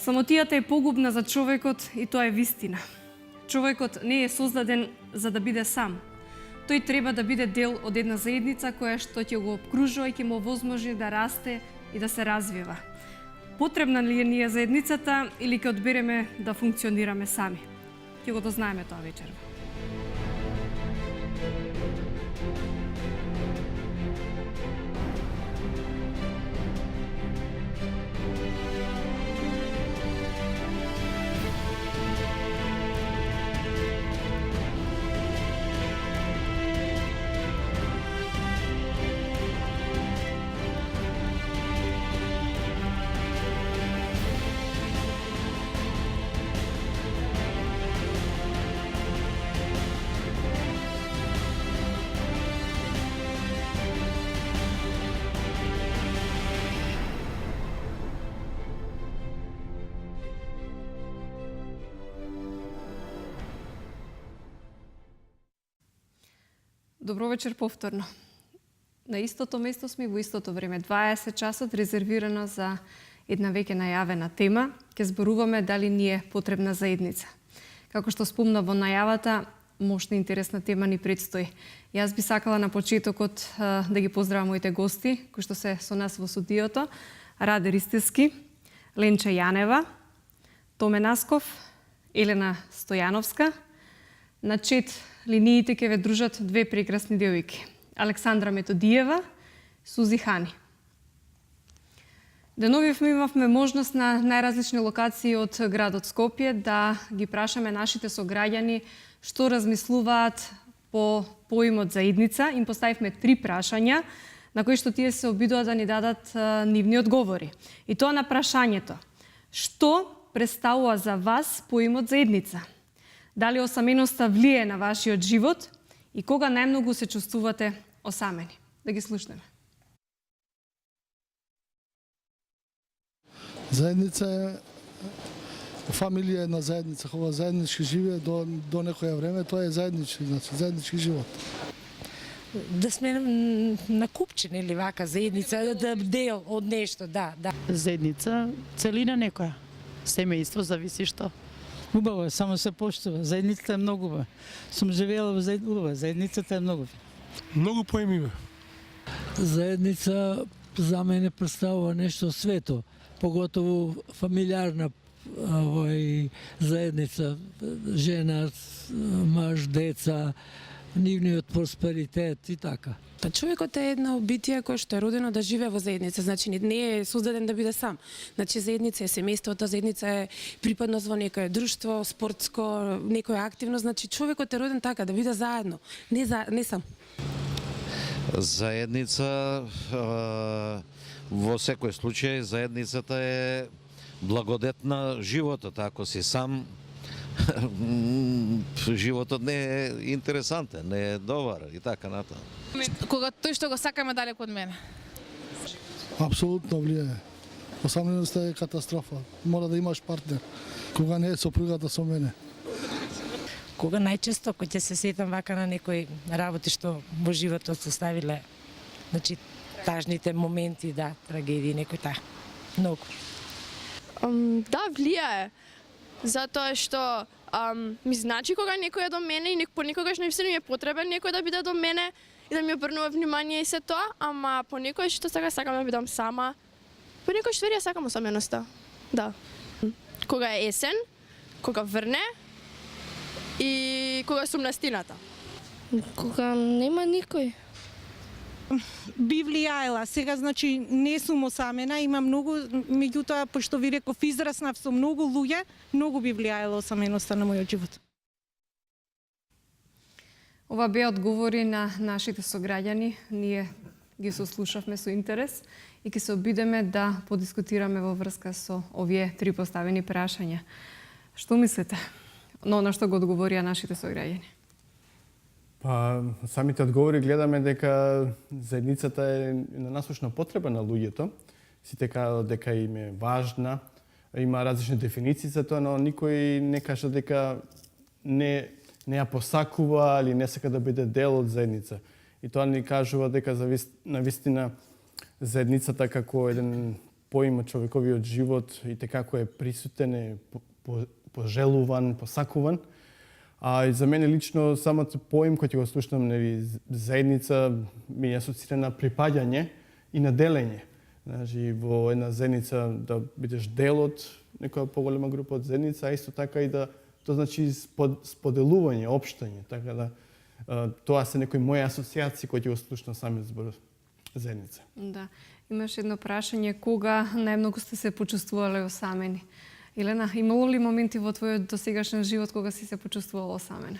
Самотијата е погубна за човекот и тоа е вистина. Човекот не е создаден за да биде сам. Тој треба да биде дел од една заедница која што ќе го обкружува и ќе му овозможи да расте и да се развива. Потребна ли е ни е заедницата или ќе одбереме да функционираме сами? Ќе го дознаеме тоа вечер. Добро вечер повторно. На истото место сме во истото време, 20 часот, резервирано за една веќе најавена тема. Ќе зборуваме дали ни е потребна заедница. Како што спомна во најавата, мощна интересна тема ни предстои. Јас би сакала на почетокот да ги поздравам моите гости, кои што се со нас во студиото. Раде Ристевски, Ленча Јанева, Томе Насков, Елена Стојановска. На чет линиите ќе ве дружат две прекрасни девојки. Александра Методиева, Сузи Хани. Деновив имавме можност на најразлични локации од градот Скопје да ги прашаме нашите сограѓани што размислуваат по поимот заедница. Им поставивме 3 прашања на кои што тие се обидува да ни дадат нивни одговори. И тоа на прашањето: што представува за вас поимот заедница? Дали осаменоста влие на вашиот живот и кога најмногу се чувствувате осамени? Да ги слушнеме. Заедница е фамилија, една заедница, кога заеднички живее до некоја време, тоа е заеднички, значи заеднички живот. Да сме накупчени или вака заедница, да дел од нешто, да. Заедница, целина некоја. Семејство, зависи што. Убаво е, само се поштува. Заедницата е многу убава. Сум живеела во заедница, заедницата е многу. Многу поемиме. Заедница за мене представува нешто свето, поготово фамилиарна заедница, жена, маж, деца, нивниот просперитет и така. Па човекот е едно битие кое што е родено да живее во заедница, значи не е создаден да биде сам. Значи заедница е семејството, заедница е припадност во некое друштво, спортско, некоја активност, значи човекот е роден така да биде заедно, не сам. Заедница во секој случај заедницата е благодетна животот, ако си сам животот не е интересантен, не е добар и така натаму. Кога тој што го сакаме далеку од мене. Апсолутно влијае. Осаменоста е катастрофа. Мора да имаш партнер. Кога не е сопругата со мене. Кога најчесто кога ќе се сетам вака на некои работи што во животот се ставиле, значи тажните моменти, да, трагедии, некој таа. Многу. Да, влијае. Затоа што ми значи кога некој е до мене и понекогаш наистина ми е потребен некој да биде до мене и да ми обрнува внимание и се тоа, ама понекогаш што сакам да бидам сама. Понекогаш верија сакам осаменоста. Да. Кога е есен, кога врне и кога сум настината. Кога нема никој. Би влијаела. Сега, значи, не сум осамена, има многу, меѓутоа, пошто ви реков, израснав со многу луѓе, многу би влијаела осаменоста на мојот живот. Ова беа одговори на нашите сограѓани. Ние ги сослушавме со интерес и ќе се обидеме да подискутираме во врска со овие 3 поставени прашања. Што мислите? Но на што го одговорија нашите сограѓани? Па, самите одговори гледаме дека заедницата е на насушна потреба на луѓето. Сите кажат дека им е важна, има различни дефиниции за тоа, но никој не кажа дека не ја посакува или не сака да биде дел од заедница. И тоа ни кажува дека навистина заедницата како еден споим човековиот живот и те како е присутен, е пожелуван, посакуван. А и за мене лично самото поим кој ќе го слушнам, нели, заедница ми асоцира на припаѓање и на делење. Значи, во една заедница да бидеш дел од некоја поголема група од заедница, а исто така и да тоа значи споделување, општање, така да тоа се некои мои асоциации кои ќе го слушнам самиот збор заедница. Да. Имаш едно прашање, кога најмногу сте се почувствувале осамени? Елена, имало ли моменти во твојот досегашен живот кога си се почувствувала осамена?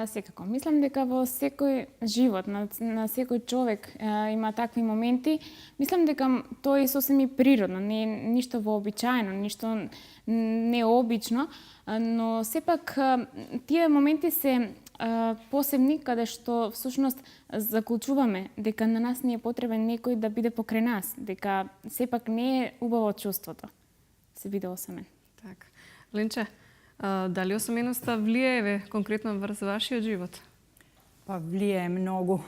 Секако. Мислам дека во секој живот, на секој човек има такви моменти. Мислам дека тоа е сосем и природно, не е ништо вообичаено, ништо необично, но сепак тие моменти се посебни каде што всушност заклучуваме дека на нас не е потребен некој да биде покрај нас, дека сепак не е убаво чувството се биде осамен. Така. Ленче, дали осаменоста влијае конкретно врз вашиот живот? Па влијае многу.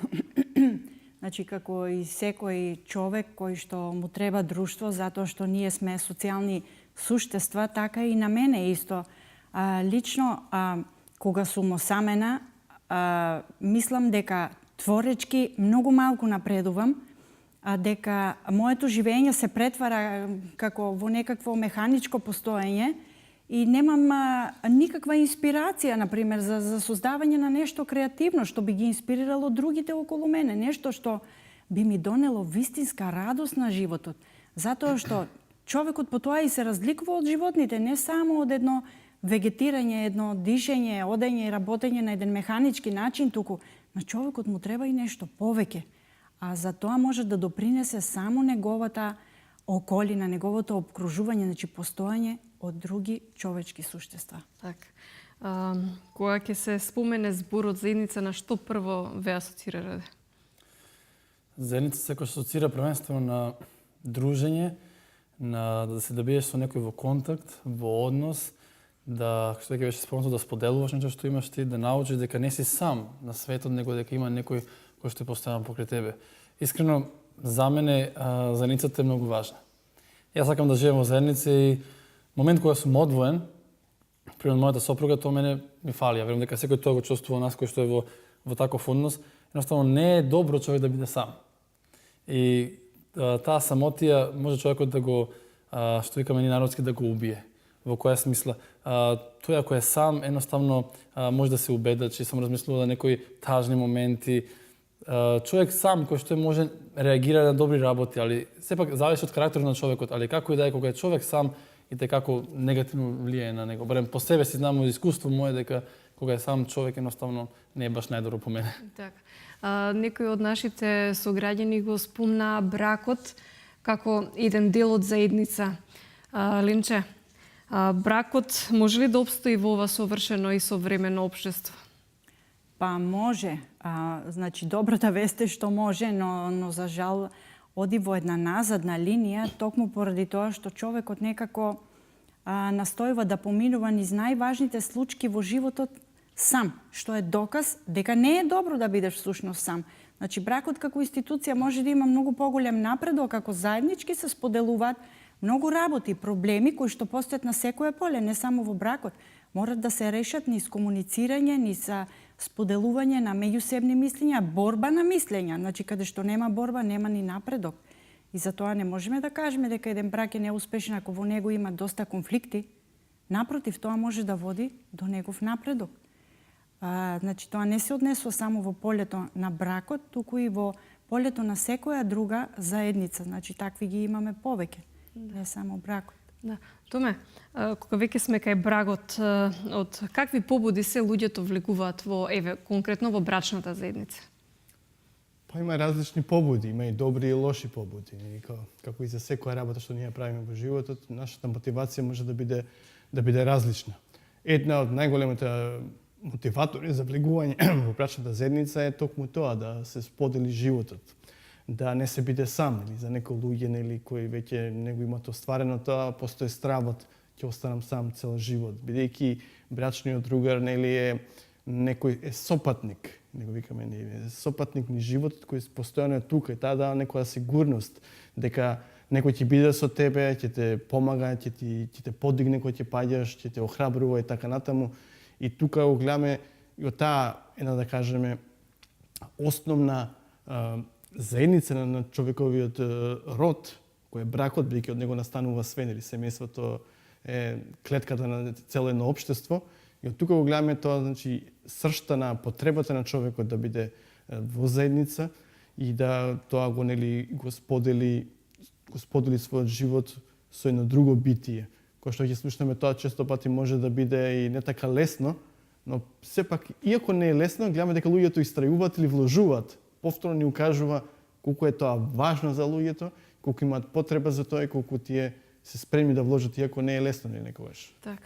Значи, како и секој човек кој што му треба друштво, затоа што ние сме социјални суштества, така и на мене исто. Лично, кога сум осамена, мислам дека творечки многу малку напредувам, дека моето живење се претвара како во некакво механичко постоење и немам никаква инспирација, например, за создавање на нешто креативно, што би ги инспирирало другите околу мене, нешто што би ми донело вистинска радост на животот. Затоа што човекот по тоа и се разликува од животните, не само од едно вегетирање, едно дишење, одење и работење на еден механички начин, туку на човекот му треба и нешто повеќе. А за тоа може да допринесе само неговата околина, неговото обкружување, значи постоење од други човечки суштества. Така. Кога ќе се спомене зборот заедница, на што прво ве асоцира? Заедница се асоцира првенствено на дружење, на да се добиеш со некој во контакт, во однос, да, што ќе беше спомнато, да споделуваш нешто што имаш ти, да научиш дека не си сам на светот, него дека има некој кој што е постојан покрај тебе. Искрено, за мене заедницата е многу важна. Јас сакам да живеам во заедница и момент кога сум одвоен, пример мојата сопруга, тоа мене ми фали. Ја верувам дека секој тоа го чувствува нас кој што е во таков однос. Едноставно не е добро човек да биде сам. И таа самотија може човекот да го, што викаме ние народски, да го убие. Во која смисла? Тој ако е сам, едноставно може да се убедачи, само размислува да некои тажни моменти. Човек сам кој што може реагира на добри работи, али сепак зависи од карактерот на човекот, али како и да е, кога е човек сам и те како негативно влијае на него. Барем по себе си знам од искуство мое дека кога е сам човек едноставно не е баш најдобро по мене. Така. Некои од нашите сограѓани го спомна бракот како еден дел од заедница. Ленче, бракот може ли да обстои во ова совршено и современо општество? Па може. Значи, добрата вест е што може, но за жал оди во една назадна линија, токму поради тоа што човекот некако настојува да поминува низ најважните случаи во животот сам, што е доказ дека не е добро да бидеш всушност сам. Значи, бракот како институција може да има многу поголем напредок ако заеднички се споделуваат многу работи, проблеми кои што постојат на секое поле, не само во бракот. Морат да се решат низ комуницирање, низ споделување на меѓусебни мислења, борба на мислења. Значи, каде што нема борба, нема ни напредок. И затоа не можеме да кажеме дека еден брак е неуспешен ако во него има доста конфликти. Напротив, тоа може да води до негов напредок. Значи, тоа не се однесува само во полето на бракот, туку и во полето на секоја друга заедница. Значи, такви ги имаме повеќе, не само бракот. Да. Томе, кога веќе сме кај бракот, од какви побуди се луѓето влегуваат во, конкретно во брачната заедница? Па има различни побуди, има и добри и лоши побуди. Како и за секоја работа што ние правиме во животот, нашата мотивација може да биде различна. Една од најголемите мотиватори за влегување во брачната заедница е токму тоа, да се сподели животот. Да не се биде сам, или за некој луѓе, нели, кои веќе него имат остварено тоа, постои стравот, ќе останам сам цел живот, бидејќи брачниот другар, нели, некој сопатник, него викаме, нели, сопатник ни животот кој постојано е тука и таа дава некоја сигурност дека некој ќе биде со тебе, ќе те помага, ќе те подигне кога ќе паѓаш, ќе те охрабрува и така натаму. И тука го гледаме и од таа, една да кажеме, основна заедница на човековиот род, кој е бракот, бидејќи од него настанува свет, или семејството е клетката на цело едно општество. И од тука го гледаме тоа, значи, сршта на потребата на човекот да биде во заедница и да тоа го сподели својот живот со едно друго битие. Кој што ќе слушнеме, тоа често пати може да биде и не така лесно, но сепак, иако не е лесно, гледаме дека луѓето истрајуваат или вложуваат. Повторно ни укажува колку е тоа важно за луѓето, колку имаат потреба за тоа и колку тие се спремни да вложат, иако не е лесно некогаш. Така.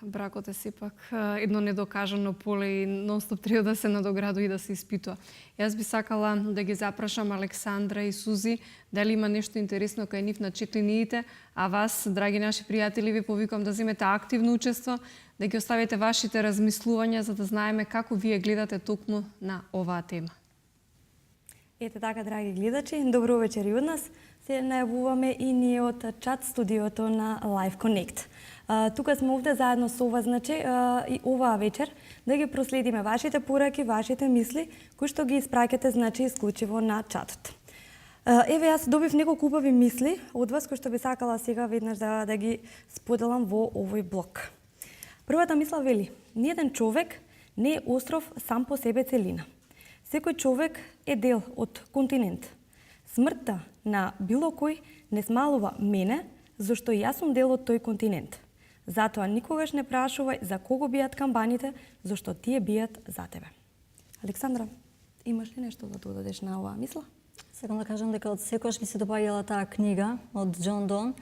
Бракот е сепак едно недокажано поле и нонстоп треба да се надоградува и да се испитува. Јас би сакала да ги запрашам Александра и Сузи дали има нешто интересно кај нив на четлиниите, а вас, драги наши пријатели, ви повикам да земете активно учество, да ги оставите вашите размислувања за да знаеме како вие гледате токму на оваа тема. Ете така, драги гледачи, добро вечер и од нас. Се најавуваме и ние од чат студиото на Live Connect. Тука сме овде заедно со вас, значи, и оваа вечер да ги проследиме вашите пораки, вашите мисли, кои што ги испраќате, значи, исклучиво на чатот. Еве, јас добив неколку убави мисли од вас, кои што би сакала сега веднаш да ги споделам во овој блок. Првата мисла вели: ниеден човек не е остров сам по себе целина. Секој човек е дел од континент. Смртта на било кој не смалува мене, зашто јас сум дел од тој континент. Затоа никогаш не прашувај за кого бијат камбаните, зашто тие бијат за тебе. Александра, имаш ли нешто да додадеш на оваа мисла? Сакам да кажам дека од секогаш ми се допаѓала таа книга од Џон Дон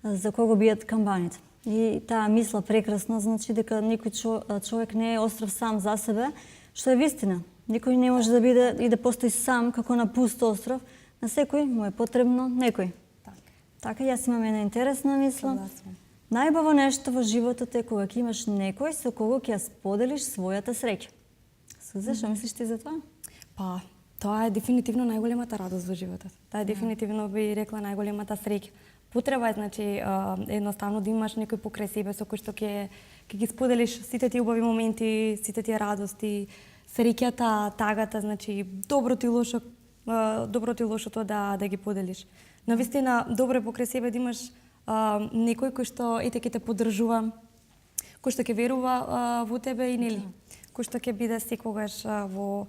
за кого бијат камбаните. И таа мисла прекрасна, значи дека никој човек не е остров сам за себе, што е вистина. Никој не може да биде и да постои сам како на пуст остров. На секој му е потребно некој. Така, јас имам една интересна мисла. Најбаво нешто во животот е кога ќе имаш некој со кого ќе ја споделиш својата среќа. Суза, што мислиш ти за тоа? Па, тоа е дефинитивно најголемата радост во животот. Тоа е дефинитивно би рекла најголемата среќа. Потреба е, значи, едноставно да имаш некој покрај себе со кој што ќе ги споделиш сите тие убави моменти, сите тие радости, среќата, тагата, значи доброто и лошото да ги поделиш. Но вистина добро е покрај себе да имаш некој кој што ете ќе те поддржува, кој што ќе верува во тебе и нели, кој што ќе биде секогаш во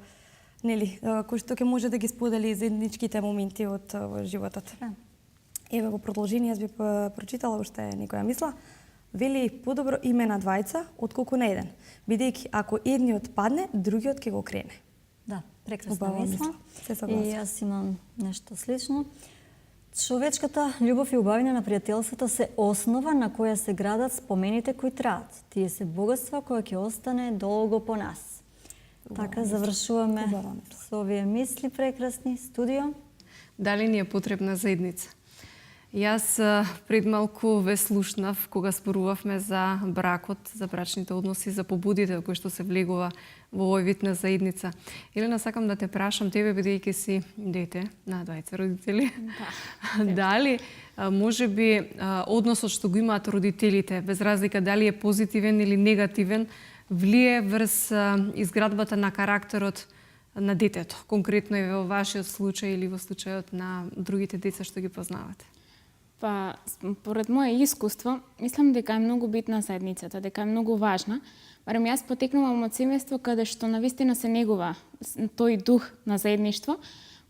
нели, кој што ќе може да ги сподели заедничките моменти од животот. Еве во продолжение јас би прочитала уште некоја мисла. Вели подобро име на двајца отколку на еден, бидејќи ако едниот падне, другиот ќе го крене. Да, прекрасна мисла. И јас имам нешто слично. Човечката љубов и убавина на пријателството се основа на која се градат спомените кои траат. Тие се богатство кое ќе остане долго по нас. Така завршуваме со овие мисли прекрасни. Студио. Дали ни е потребна заедница? Јас пред малку ве слушнав кога зборувавме за бракот, за брачните односи, за побудите кои што се влегува во овој вид на заедница. Елена, сакам да те прашам тебе, бидејќи си дете на двајца родители. Да. Дали може би односот што го имаат родителите, без разлика дали е позитивен или негативен, влие врз изградбата на карактерот на детето, конкретно и во вашиот случај или во случајот на другите деца што ги познавате? Па, поред моje искуство, мислам дека е многу битна заедницата, дека е многу важна. Барем јас потекнувам од семејство каде што навистина се негува тој дух на заедништво.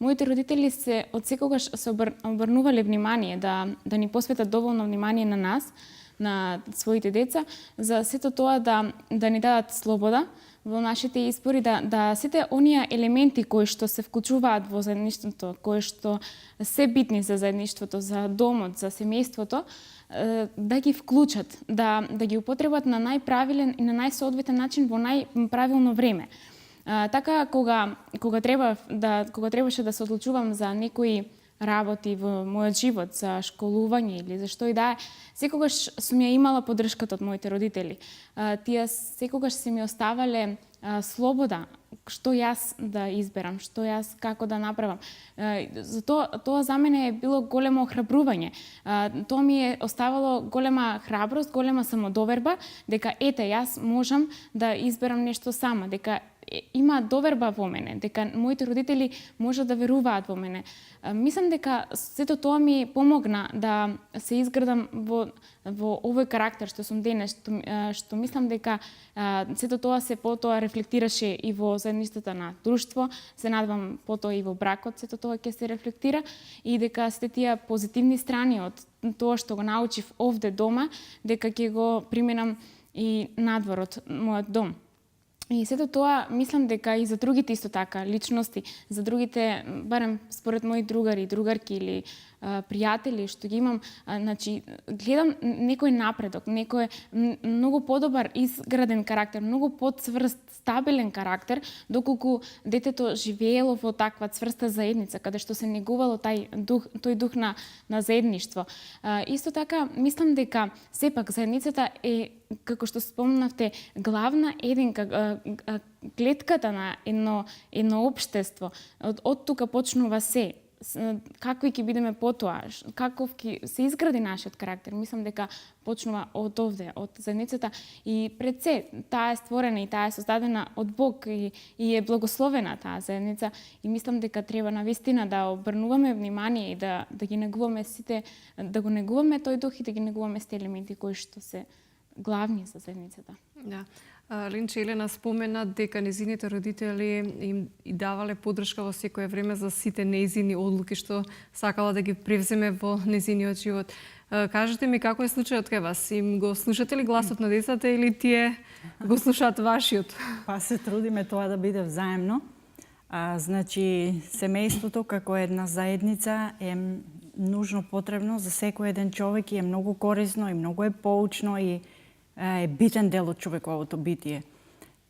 Моите родители се од секогаш се обрнувале внимание да ни посветат доволно внимание на нас, на своите деца, за сето тоа да ни дадат слобода во нашите избори, да сите оние елементи кои што се вклучуваат во заедништвото, кои што се битни за заедништвото, за домот, за семејството, да ги вклучат, да ги употребат на најправилен и на најсоодветен начин во најправилно време. Така кога требаше да се одлучувам за некои работи во мојот живот, за школување или за што и да е, секогаш сум ја имала поддршката од моите родители. Тие секогаш се ми оставале слобода што јас да изберам, што јас како да направам. Тоа за мене е било големо охрабрување. Тоа ми е оставало голема храброст, голема самодоверба, дека ете, јас можам да изберам нешто сама, дека има доверба во мене, дека моите родители можат да веруваат во мене. Мислам дека сето тоа ми помогна да се изградам во овој карактер што сум денес, што мислам дека сето тоа се потоа рефлектираше и во заедницата на друштво, се надевам потоа и во бракот сето тоа ќе се рефлектира и дека сите тие позитивни страни од тоа што го научив овде дома, дека ќе го применам и надвор од мојот дом. И сето тоа, мислам дека и за другите исто така, личности, за другите, барем според мои другари, другарки или пријатели што ги имам, значи, гледам некој напредок, некој многу подобар изграден карактер, многу подцврст, стабилен карактер, доколку детето живеело во таква цврста заедница, каде што се негувало тој дух на заедништво. Исто така, мислам дека сепак заедницата е, како што спомнавте, главна единка, клетката на едно општество. Од тука почнува се. Какви ќе бидеме потоа, каков ќе се изгради нашиот карактер. Мислам дека почнува од овде, од заедницата и пред се таа е створена и таа е создадена од Бог и е благословена таа заедница и мислам дека треба навистина да обрнуваме внимание и да ги негуваме сите, да го негуваме тој дух и да ги негуваме сите елементи кои што се главни за заедницата. Да. Линче Елена спомена дека незините родители им давале поддршка во секое време за сите незини одлуки што сакала да ги превземе во незиниот живот. Кажете ми како е случајот кај вас? Им го слушате ли гласот на децата или тие го слушаат вашиот? Па се трудиме тоа да биде взаемно. Значи, семејството како една заедница е нужно потребно за секој еден човек и е многу корисно и многу е поучно и е битен дел од човековото битие.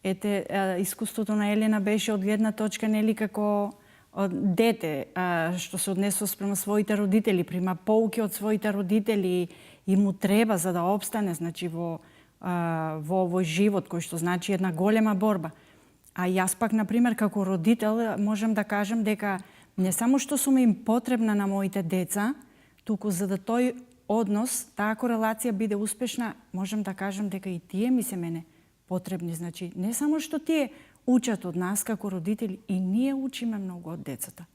Ете, искуството на Елена беше од гледна точка нели како дете што се однесува спрема своите родители, прима поуки од своите родители и му треба за да обстане, значи во овој живот кој што значи една голема борба. А јас пак на пример како родител можам да кажам дека не само што сум им потребна на моите деца, туку за да тој однос, таа корелација биде успешна, можам да кажам дека и тие ми се мене потребни. Значи, не само што тие учат од нас како родители, и ние учиме многу од децата.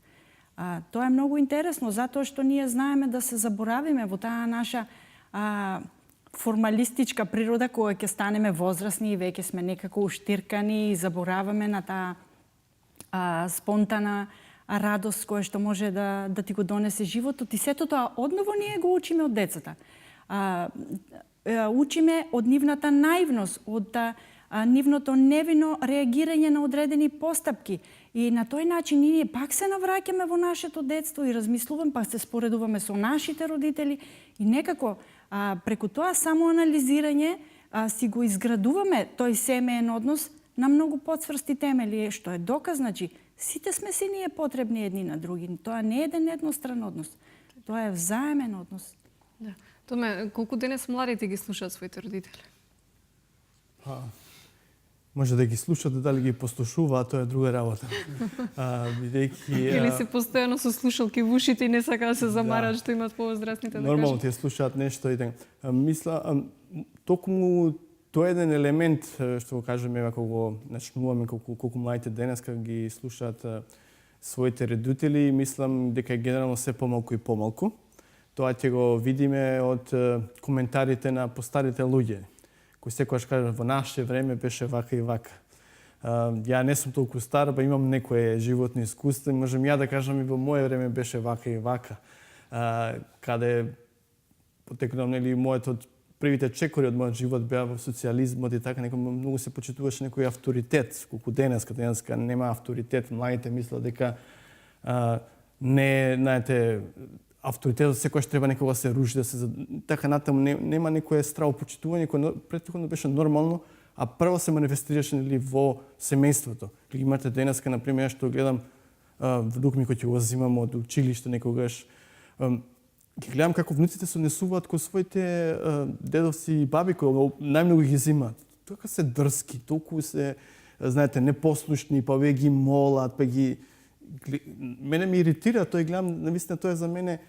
Тоа е многу интересно, затоа што ние знаеме да се заборавиме во таа наша формалистичка природа, кога ќе станеме возрастни и веќе сме некако уштиркани и забораваме на таа спонтана радост која што може да ти го донесе животот и сето тоа одново ние го учиме од децата. Учиме од нивната наивност, од нивното невино реагирање на одредени постапки. И на тој начин ние пак се навраќаме во нашето детство и размислуваме, пак се споредуваме со нашите родители и некако преку тоа самоанализирање си го изградуваме тој семеен однос на многу подцврсти темели, што е доказ, значи, сите сме си ние потребни едни на други. Тоа не е едностран однос. Тоа е взаемен однос. Да. Томе, колку денес младите ги слушаат своите родители? Може да ги слушаат, дали ги послушуваат, тоа е друга работа. Или се постојано со слушалки во ушите и не сакаат да се замараат што имаат повозрастните, да кажем. Нормално тие слушаат нешто и така. Мисла, токму тоа е еден елемент, што го кажеме, ако го начнуваме, колку младите денеска ги слушаат своите родители, мислам дека генерално се помалку и помалку. Тоа ќе го видиме од коментарите на постарите луѓе, кои секогаш кажат во наше време беше вака и вака. Ја не сум толку стар, ба имам некое животно искуство, можам ја да кажам и во моје време беше вака и вака. Каде потекнувам, нели, првите чекори од мојот живот беа во социјализмот и така, некој многу се почитуваше некој авторитет, колку денеска нема авторитет, младите мислат дека не, знаете, авторитетот секогаш треба некога да се руши, да се така натаму нема некое здраво почитување кој претходно беше нормално, а прво се манифестираше нели во семејството. Или имате денеска на пример што гледам внук ми кој ќе го земам од училиште некогаш, ги гледам како внуците се однесуваат кон своите дедовци и баби кои најмногу ги земаат. Толку се дрски, толку се знаете, непослушни, па ве ги молат, па ги... Мене ми иритира, тој гледам, навистина тоа е за мене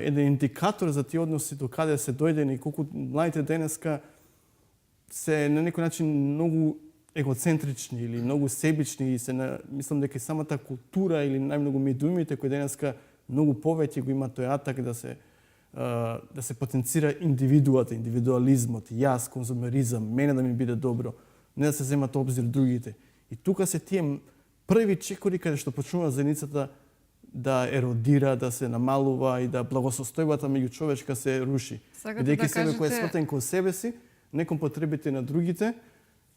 еден индикатор за тие односи до каде се дојдени и колку младите денеска се на некој начин многу егоцентрични или многу себични и мислам дека и самата култура или најмногу медиумите кои денеска многу повеќе го има тој атак да се потенцира индивидуата, индивидуализмот, јас, конзумеризам, мене да ми биде добро, не да се земат обзир другите. И тука се тие први чекори каде што почнува заедницата да еродира, да се намалува и да благосостојбата меѓу човечка се руши. Бидејќи себе кој е сватен кон себе си, некон потребите на другите,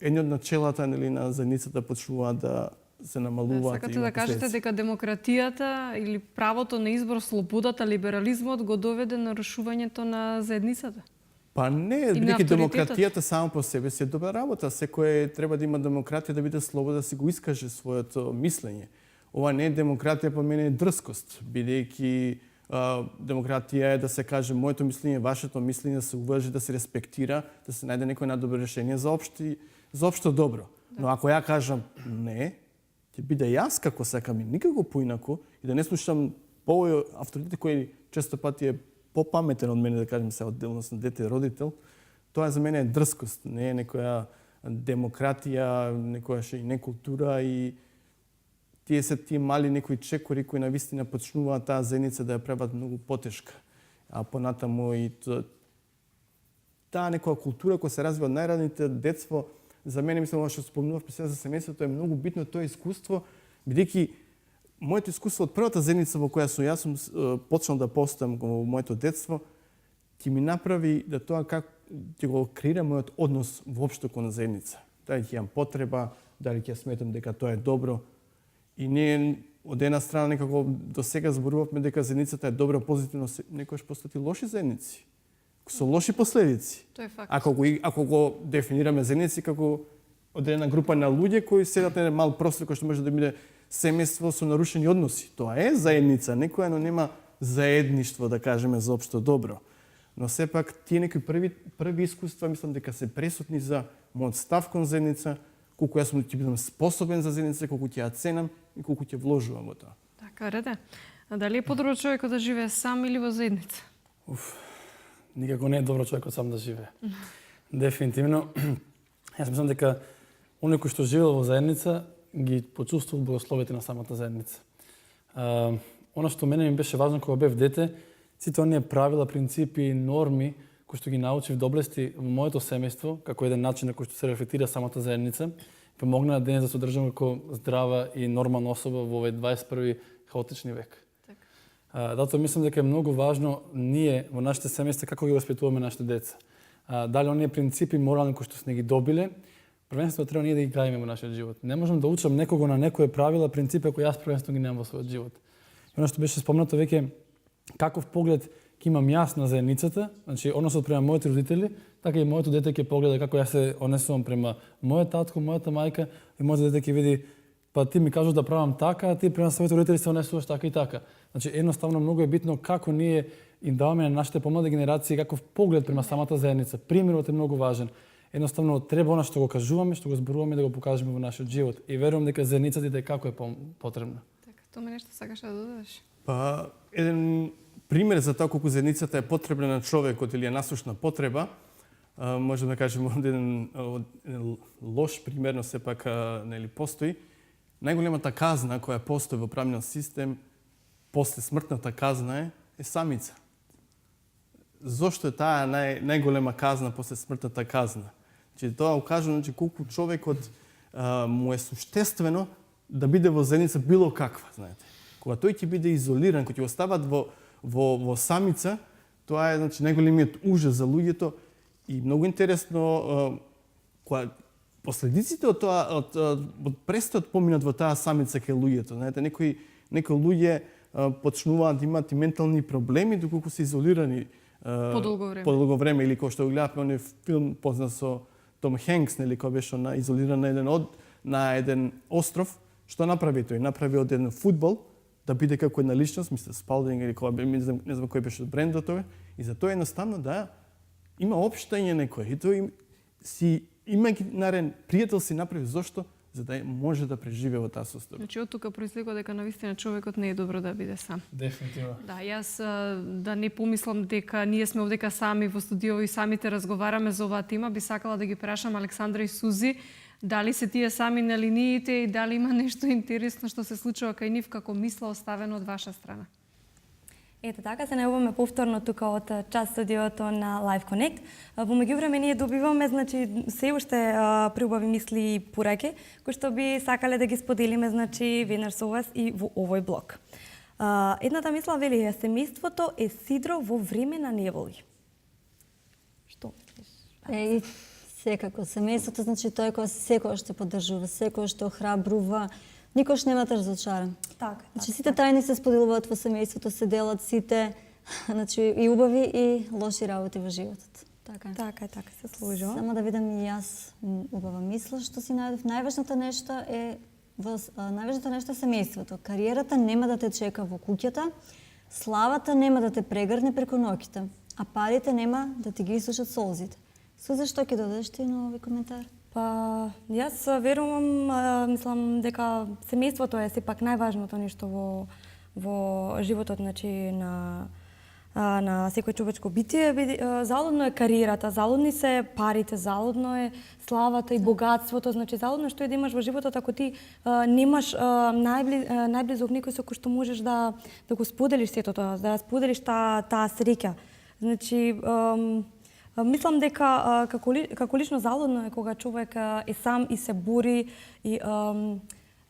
едни од начелата на заедницата почнуваат да се намалуваат. Сакате да кажете дека демократијата или правото на избор, слободата, либерализмот го доведе нарушувањето на заедницата? Па не, бидејќи демократијата само по себе си е добра работа. Секој треба да има демократија да биде слободен да си го искаже своето мислење. Ова не е демократија, по мене е дрскост, бидејќи демократија е да се каже моето мислење, вашето мислење, да се уважи, да се респектира, да се најде некој најдобро решение за општо добро. Но ако ја кажам не, ќе биде јас како сакам и никако поинаку и да не слушам овој авторитет кој често пати е попаметен од мене, да кажем се, одделност на дете родител, тоа за мене е дрскост, не е некоја демократија, некоја и некултура и тие се тие мали некои чекори кои навистина почнуваат таа заедница да ја прават многу потешка. А понатаму и таа некоја култура која се развива од најраните детство, за мене мислам ова што спомнував пред за семејството е многу битно тоа искуство, бидејќи моето искуство од првата заедница во која јас сум почнал да постам во моето детство, ќе ми направи да тоа како ќе го креира мојот однос воопшто кон заедница. Дали ќе имам потреба, дали ќе сметам дека тоа е добро. И ние од една страна некако до сега зборувавме дека заедницата е добра, позитивно, некојаш постати лоши заедници. Со лоши последици. Тоа е факт. Ако го дефинираме заедници како одредена група на луѓе кои седат на мал простор кој што може да биде семејство со нарушени односи. Тоа е заедница, некоја, но нема заедништво, да кажеме, за општо добро. Но сепак тие некои први искуства мислам дека се пресутни за мојот став кон заедница, колку јас ќе бидам способен за заедница, колку ќе ја ценам и колку ќе вложувам во тоа. Така, реде. А дали е подобро човекот да живее сам или во заедница? Никако не е добро човекот сам да живее. Дефинитивно. Јас мислам дека оној кој што живеел во заедница ги почувствувал благословите на самата заедница. Она што мене ми беше важно кога бев дете, сите оние правила, принципи и норми кои што ги научив да облести во моето семејство, како еден начин на кој што се рефлектира самата заедница, помогна денес да се одржам како здрава и нормална особа во овој 21 хаотични век. Затоа мислам дека е многу важно ние во нашите семејства како ги воспитуваме нашите деца. Дали оние принципи морални кои што сме ги добиле, првенствено треба ние да ги гајме во нашиот живот. Не можам да учам некого на некое правила, принципи кои јас првенствено ги немам во својот живот. И она што беше спомнато веќе, каков поглед ќе имам јас на заедницата, значи односот према моите родители, така и моето дете ќе погледа како јас се однесувам према мојот татко, мојата мајка и моето дете ќе види па ти ми кажуваш да правам така, а ти према своите родители се однесуваш така и така. Значи едноставно многу е битно како ние им даваме на нашите помлади генерации каков поглед према самата заедница. Примерот е многу важен. Едноставно треба она што го кажуваме, што го зборуваме да го покажеме во нашиот живот. И верувам дека заедницата и како е потребна. Така, тоа нешто сакаш да додадеш? Па еден пример за тоа колку заедницата е потребна на човекот или е насушна потреба, можеме да кажеме еден лош пример, но сепак нели постои. Најголемата казна која постои во правниот систем после смртната казна е самица. Зошто е таа најголема казна после смртната казна? Значи тоа укажува колку човекот му е суштествено да биде во заедница било каква, знаете. Кога тој ќе биде изолиран, кога ќе го стават во самица, тоа е значи најголемиот ужас за луѓето и многу интересно кога последиците од тоа од престојот поминат во таа самица кај луѓето, знаете, некои луѓе почнуваат да имаат и ментални проблеми доколку се изолирани подолго време или кој што го гледавме оној филм познат со Том Хенкс, нели, кој беше изолиран на еден остров, што направи тој? Направи од еден фудбал да биде како една личност, мисля Спалдинг или не знам кој беше брендот тој, и за тоа едноставно да има општање некој. И тој си има нарен пријател си направи зошто? за да може да преживее во таа состојба. Значи од тука произлегува дека навистина човекот не е добро да биде сам. Дефинитивно. Да, јас да не помислам дека ние сме овдека сами во студио и самите разговараме за оваа тема, би сакала да ги прашам Александра и Сузи, дали се тие сами на линиите и дали има нешто интересно што се случува кај нив како мисла оставено од ваша страна? Ето така, се најавуваме повторно тука од час студиото на Live Connect. Во меѓувреме ние добиваме, значи, се уште преубави мисли и пораки, кои што би сакале да ги споделиме, значи, веднаш со вас и во овој блог. Едната мисла вели, семејството е сидро во време на неволи. Што мислиш? Секако, семејството значи тој кој секојаш те поддржува, секојаш те охрабрува, никош нема те разочаран. Така. Значи сите тајни се споделуваат во семејството, се делат сите, значи и убави и лоши работи во животот. Така. Така, се служува. Само да видам и јас убава мисла што си најдов. Најважното нешто е семејството. Кариерата нема да те чека во куќата, славата нема да те прегрне преку ноќите, а парите нема да ти ги исушат солзите. Зашто ќе додадеш ти на овој коментар? Па, јас верувам, мислам дека семејството е сепак најважното нешто во животот, значи на секој човечко битие. Залудно е кариерата, залудни се парите, залудно е славата и богатството, значи залудно што е да имаш во животот ако ти немаш најблизок некој со кој што можеш да го споделиш сето тоа, да споделиш таа среќа. Значи мислам дека како лично залудно е кога човек е сам и се бори и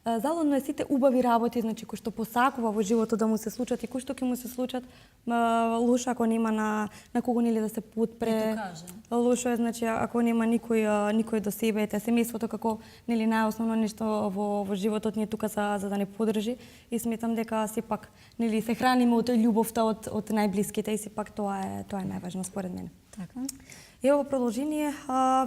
залудно е сите убави работи, значи кои што посакува во животот да му се случат и кои што ќе му се случат, лошо ако нема на кого нели да се подпре. Лошо е значи ако нема никој до себе, ете семејството како нели најосновно нешто во животот ни е тука за да не поддржи и сметам дека сепак нели се храниме од љубовта од најблиските и сепак тоа е најважно според мене. Така. Ево во продолжение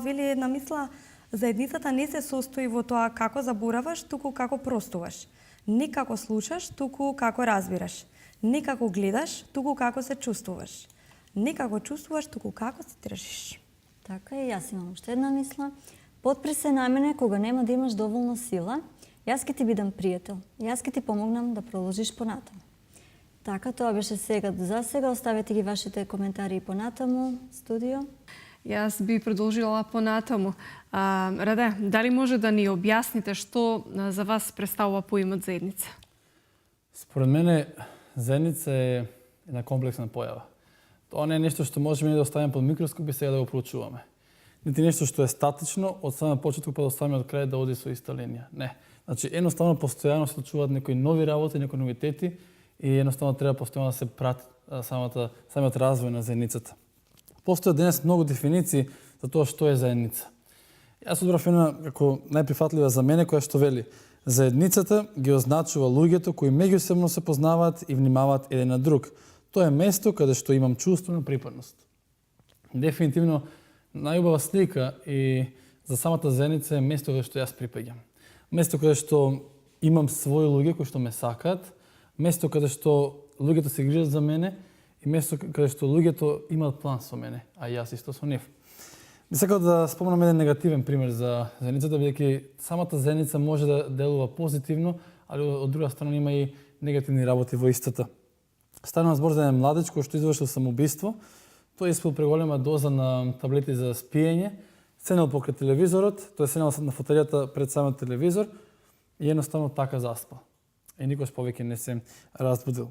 вели една мисла: заедницата не се состои во тоа како забораваш, туку како простуваш. Не како слушаш, туку како разбираш. Не како гледаш, туку како се чувствуваш. Не како чувствуваш, туку како се држиш. Така и јас имам уште една мисла. Подпри се на мене кога нема да имаш доволно сила. Јас ќе ти бидам пријател. Јас ќе ти помогнам да продолжиш понатаму. Така, тоа беше сега за сега. Оставете ги вашите коментари и понатаму, студио. Јас би продолжила понатаму. Раде, дали може да ни објасните што за вас представува поимот заедница? Според мене, заедница е една комплексна појава. Тоа не е нешто што можеме да оставиме под микроскоп и сега да го проучуваме. Нити нешто што е статично, од самиот почеток па до самиот крај да оди со иста линија. Не. Значи, едноставно постојано се случуваат некои нови работи, некои новитети и едноставно треба постојано да се прати самиот развој на заедницата. Постојат денес многу дефиниции за тоа што е заедница. Јас одбрав една како најприфатлива за мене која што вели: заедницата ги означува луѓето кои меѓусебно се познаваат и внимаваат еден на друг. Тоа е место каде што имам чувство на припадност. Дефинитивно најубава слика и за самата заедница е место каде што јас припаѓам. Место каде што имам своји луѓе кои што ме сакаат, место каде што луѓето се грижат за мене и место каде што луѓето имаат план со мене, а јас исто со нив. Би сакал да спомнам еден негативен пример за заедницата, бидејќи самата заедница може да делува позитивно, али од друга страна има и негативни работи во истата. Станува збор за еден младеж кој што извршил самоубиство. Тој испил преголема доза на таблети за спиење, седнал покрај телевизорот, тој седнал на фотелјата пред самиот телевизор и едноставно така заспал. И никош повеќе не се разбудил.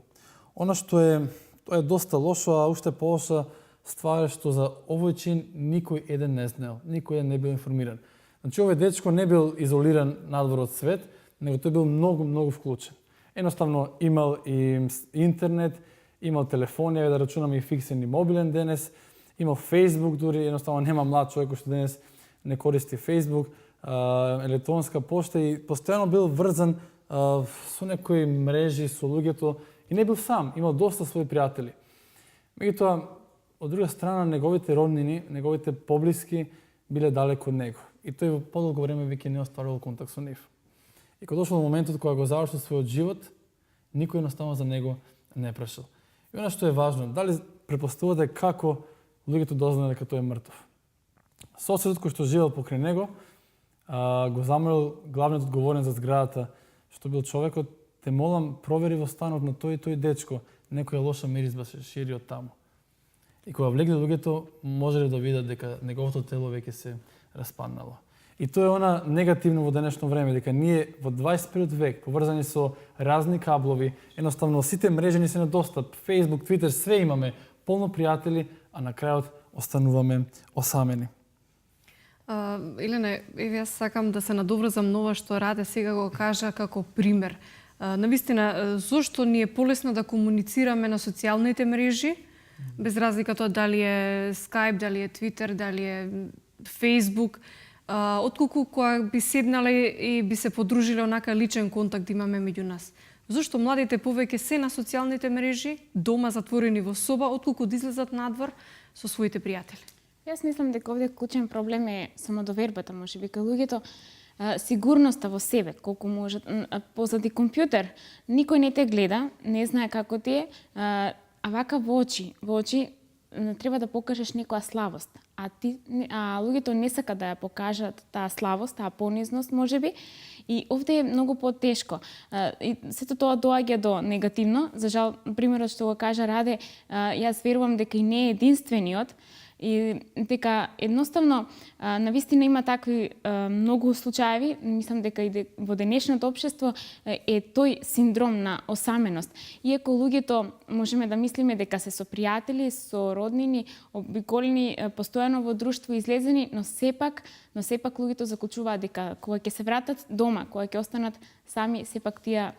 Она што тоа е доста лошо, а уште полоша ствар е што за овој чин никој еден не знаел, никој еден не бил информиран. Значи овој дечко не бил изолиран надвор од свет, него тој бил многу вклучен. Едноставно имал и интернет, имал телефон, да рачунаме и фиксен и мобилен денес, имал Facebook дури, едноставно нема млад човек кој што денес не користи Facebook, електронска пошта и постојано бил врзан со некои мрежи, со луѓето и не бил сам, имал доста своји пријатели. Меѓутоа, од друга страна, неговите роднини, неговите поблиски биле далеко од него. И тој во подолго време веќе не остварувал контакт со нив. И кога дошло моментот кога го завршил својот живот, никој едноставно за него не прашал. И она што е важно, дали препоставувате како луѓето дознале дека тој е мртов. Соседот кој што живел покрај него, го замолил главниот одговорен за зградата, што бил човекот, те молам, провери во станот на тој и тој дечко, некоја лоша миризба се шири од таму. И кога влегли луѓето, можеле да видат дека неговото тело веќе се распаднало. И тоа е она негативно во денешно време, дека ние во 21 век, поврзани со разни каблови, едноставно сите мрежи ни се на достап, Facebook, Twitter, све имаме, полно пријатели, а на крајот остануваме осамени. Елена, јас сакам да се надоврзам на ова што Раде сега го кажа како пример. Навистина, зошто ни е полесно да комуницираме на социјалните мрежи, без разлика тоа дали е Skype, дали е Twitter, дали е Facebook, отколку кога би седнале и би се подружиле онака личен контакт да имаме меѓу нас. Зошто младите повеќе се на социјалните мрежи, дома затворени во соба, отколку да излезат надвор со своите пријатели? Јас мислам дека овде клучен проблем е самодовербата, можеби, кај луѓето, сигурноста во себе, колку можат, позади компјутер, никој не те гледа, не знае како ти е, а вака во очи треба да покажеш некоја славост, а луѓето не сака да ја покажат таа славост, таа понизност можеби, и овде е многу потешко. И сето тоа доаѓа до негативно, за жал примерот што го кажа Раде, јас верувам дека и не е единствениот, и дека едноставно навистина има такви многу случаеви, мислам дека и во денешното општество е тој синдром на осаменост. Иако луѓето можеме да мислиме дека се со пријатели, со роднини, обиколени постојано во друштво излезени, но сепак луѓето заклучуваат дека кога ќе се вратат дома, кога ќе останат сами, сепак тие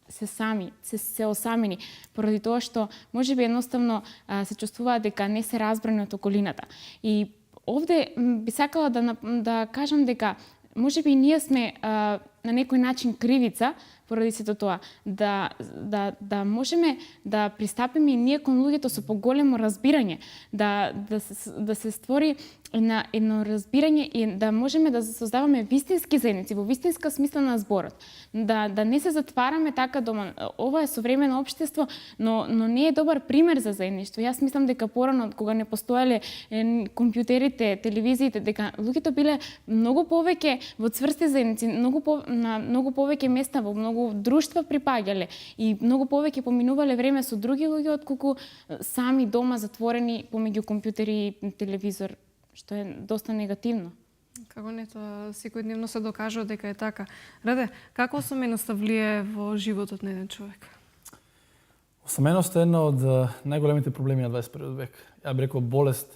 се осамени, поради тоа што можеби едноставно се чувствуваат дека не се разбрани од околината. И овде би сакала да кажам дека можеби ние сме на некој начин кривица поради сето тоа, да можеме да пристапиме и ние кон луѓето со поголемо разбирање, да се створи едно разбирање и да можеме да создаваме вистински заедници, во вистинска смисла на зборот. Да не се затвараме така дома. Ова е современо општество, но не е добар пример за заедништво. Јас мислам дека порано, кога не постоеле компјутерите, телевизиите, дека луѓето биле многу повеќе во цврсти заедници, на многу повеќе места, во многу друштва припаѓале и многу повеќе поминувале време со други луѓе отколку сами дома затворени помеѓу компјутери и телевизор, што е доста негативно. Како не, тоа секојдневно се докажува дека е така. Раде, како осаменоста влие во животот на еден човек? Осаменоста е една од најголемите проблеми на 21 век. Ја би рекол болест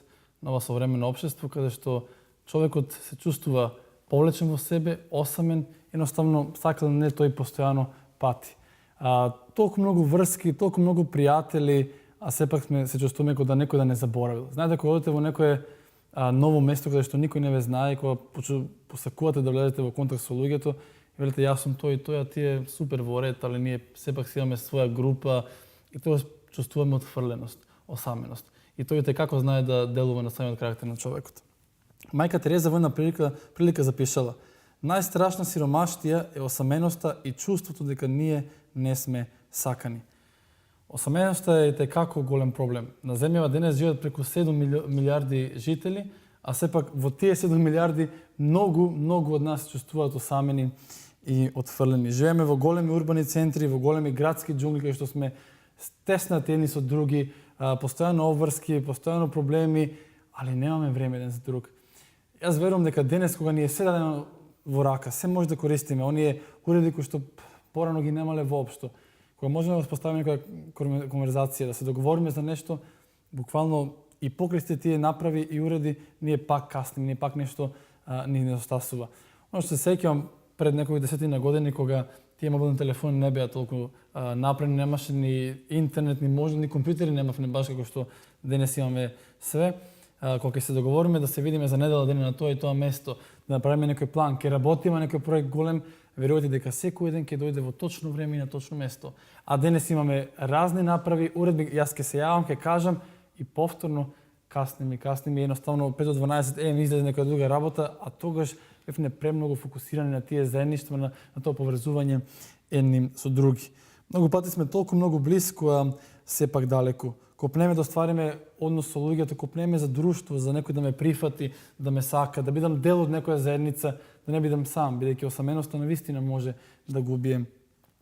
на ова современо општество, каде што човекот се чувствува повлечен во себе, осамен, едноставно сака да не тој постојано пати. Толку многу врски, толку многу пријатели, а сепак се чувствуваме како да некој да не заборавил. Знаете, кога одите во некое ново место каде што никој не ве знае, кога посакувате да влезете во контакт со луѓето, велите јас сум тој и тој, а тие супер во ред, али ние сепак си имаме своја група и тоа чувствуваме отфрленост, осаменост. И тој како знае да делува на самиот карактер на човекот. Мајка Тереза во една прилика запишала: најстрашна сиромаштија е осаменоста и чувството дека ние не сме сакани. Осаменоста е како голем проблем. На земјава денес живеат преку 7 милиарди жители, а сепак во тие 7 милиарди многу од нас се чувствуваат осамени и отфрлени. Живееме во големи урбани центри, во големи градски џунгли кај што сме стеснати едни со други, постојано обврски, постојано проблеми, али немаме време еден за друг. Јас верувам дека денес кога ни е се дадено во рака, се може да користиме оние уреди кои што порано ги немале воопшто. Кога можеме да поставиме некоја конверзација, да се договориме за нешто, буквално и покрај сте тие направи и уреди, ние пак каснеме, ние пак нешто ни недостасува. Оно што се сеќавам пред некои десетина години, кога тие мобилни телефони не беа толку напредни, немаше ни интернет, ни можни, ни компјутери немавме баш како што денес имаме све. Кога ќе се договориме да се видиме за недела ден на тоа и тоа место, да направиме некој план, ќе работиме некој проект голем, верувате дека секој ден ќе дојде во точно време и на точно место. А денес имаме разни направи, уредби, јас ќе се јавам, ќе кажам и повторно каснеме, едноставно 5 до 12 излезе некоја друга работа, а тогаш бевме премногу фокусирани на тие заедништва, на тоа поврзување едни со други. Многу пати сме толку многу блиску, а сепак далеку. копнеме да оствариме однос со луѓето, копнеме за друштво, за некој да ме прифати, да ме сака, да бидам дел од некоја заедница, да не бидам сам, бидејќи осаменоста навистина може да го убие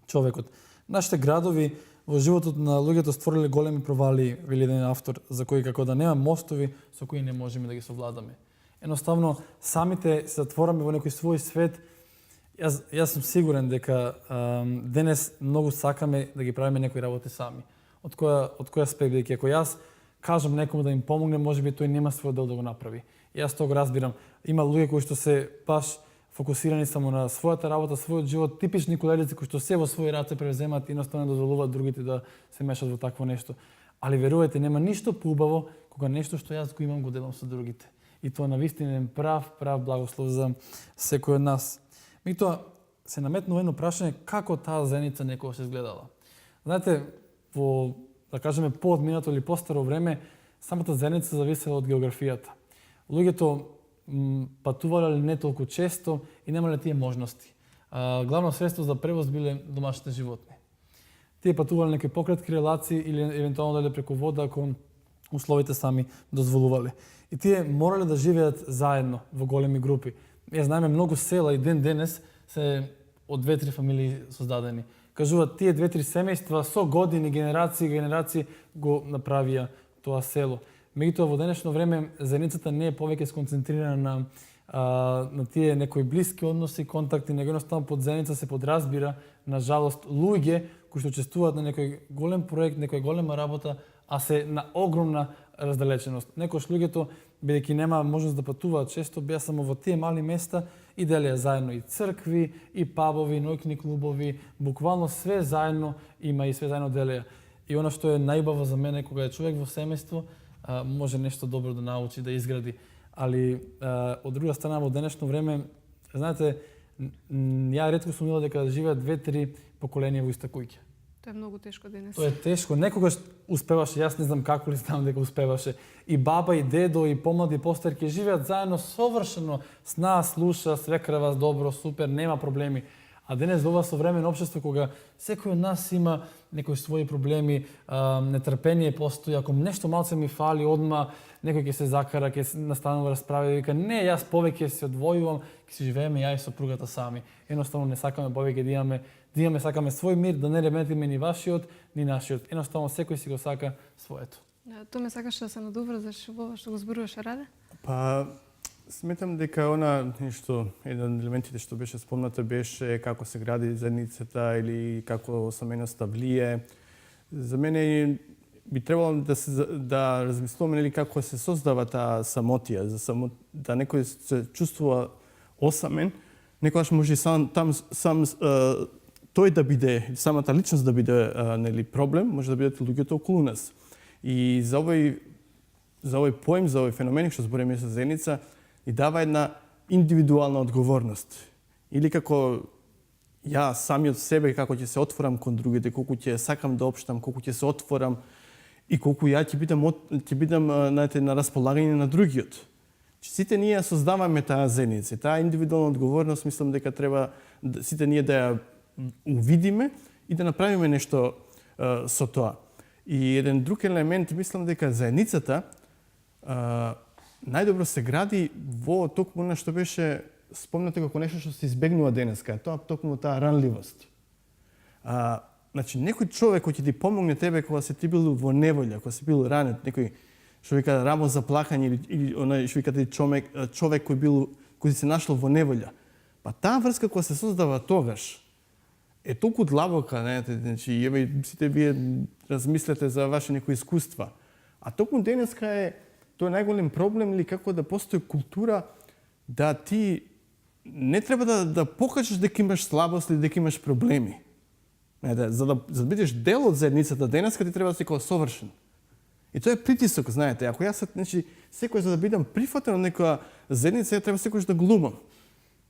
човекот. Нашите градови во животот на луѓето створиле големи провали, вели еден автор, за кои како да нема мостови со кои не можеме да ги совладаме. Едноставно, самите се затвораме во некој свој свет. Јас сум сигурен дека денес многу сакаме да ги правиме некои работи сами. Од кој аспект, бидејќи ако јас кажам некому да им помогне, можеби тој нема свој дел да го направи. Јас тоа го разбирам. Има луѓе кои што се баш фокусирани само на својата работа, својот живот, типични колелици кои што се во своји раце превземаат и едноставно дозволуваат другите да се мешат во такво нешто. Али верувајте, нема ништо поубаво кога нешто што јас го имам го делам со другите. И тоа навистина е прав благослов за секој од нас. Меѓутоа се наметнува едно прашање како таа заедница некогаш изгледала. Знаете, во да кажеме поодминато или постаро време, самата заедница зависела од географијата. Луѓето патувале не толку често и немале тие можности. Главно средство за превоз биле домашните животни. Тие патувале некои пократки релации или евентуално дали преку вода ако условите сами дозволувале. И тие морале да живеат заедно во големи групи. Ја знаеме многу села и ден денес се од 2-3 фамилии создадени. Кажуваат тие 2-3 семејства со години, генерации го направија тоа село. Меѓутоа во денешно време заедницата не е повеќе сконцентрирана на тие некои блиски односи, контакти, него едноставно под заедница се подразбира, на жалост, луѓе кои што учествуваат на некој голем проект, некоја голема работа, а се на огромна раздалеченост. Некош луѓето, бидејќи нема можност да патуваат често, беа само во тие мали места и делеа заедно и цркви, и пабови, ноќни клубови, буквално све заедно има и све заедно делеа. И она што е најубаво за мене кога е човек во семејство, може нешто добро да научи, да изгради. Али од друга страна во денешно време, знаете, ја ретко сум видел дека живеат 2-3 поколенија во иста куќа. Тоа е многу тешко денес. Тоа е тешко. Некогаш успеваше, јас не знам како ли знам дека успеваше. И баба, и дедо, и помлади, постарки живеат заедно совршено, с нас, слуша, свекрва, добро, супер, нема проблеми. А денес во ова современо општество кога секој од нас има некои своји проблеми, нетрпение постои, ако нешто малце ми фали, одма некој ќе се закара, ќе настанува расправа и вика не, јас повеќе се одвојувам, ќе си живееме ја и сопругата сами. Едноставно не сакаме повеќе да имаме сакаме свој мир, да не реметиме ни вашиот, ни нашиот. Едноставно секој си го сака своето. Тоа ме сакаш да се надоврзаш во што го зборуваш, Раде? Па сметам дека она нешто, еден од елементите што беше спомната беше како се гради заедницата или како осаменоста влие. За мене би требало да размислуваме или како се создава таа самотија, да некој се чувствува осамен, некогаш може сам тој да биде, самата личност да биде нели проблем, може да бидат луѓето околу нас. И за овој поем, за овој феномен што збориме за заедница, и дава една индивидуална одговорност. Или како ја самиот себе како ќе се отворам кон другите, колку ќе сакам да општам, колку ќе се отворам и колку ја ќе бидам на располагање на другиот. Сите ние создаваме таа заедница, таа индивидуална одговорност, мислам дека треба сите ние да ја увидиме и да направиме нешто со тоа. И еден друг елемент, мислам дека заедницата најдобро се гради во токму на што беше спомнато како нешто што се избегнува денеска, тоа токму таа ранливост. Значи некој човек кој ќе ти помогне тебе кога се ти бил во неволја, кога си бил ранет, некој што вика рамо за плакање или онај што викате човек кој се нашол во неволја. Па таа врска кога се создава тогаш е толку длабока, знаете, значи сите вие размислете за ваше некои искуства. А токму денеска е тоа е најголем проблем или како да постои култура да ти не треба да покажеш дека имаш слабост или дека имаш проблеми. За да бидеш дел од заедницата денеска ти треба да си како совршен. И тоа е притисок, знаете, ако јас секој за да бидам прифатен од некоја заедница, ја треба секојаш да глумам.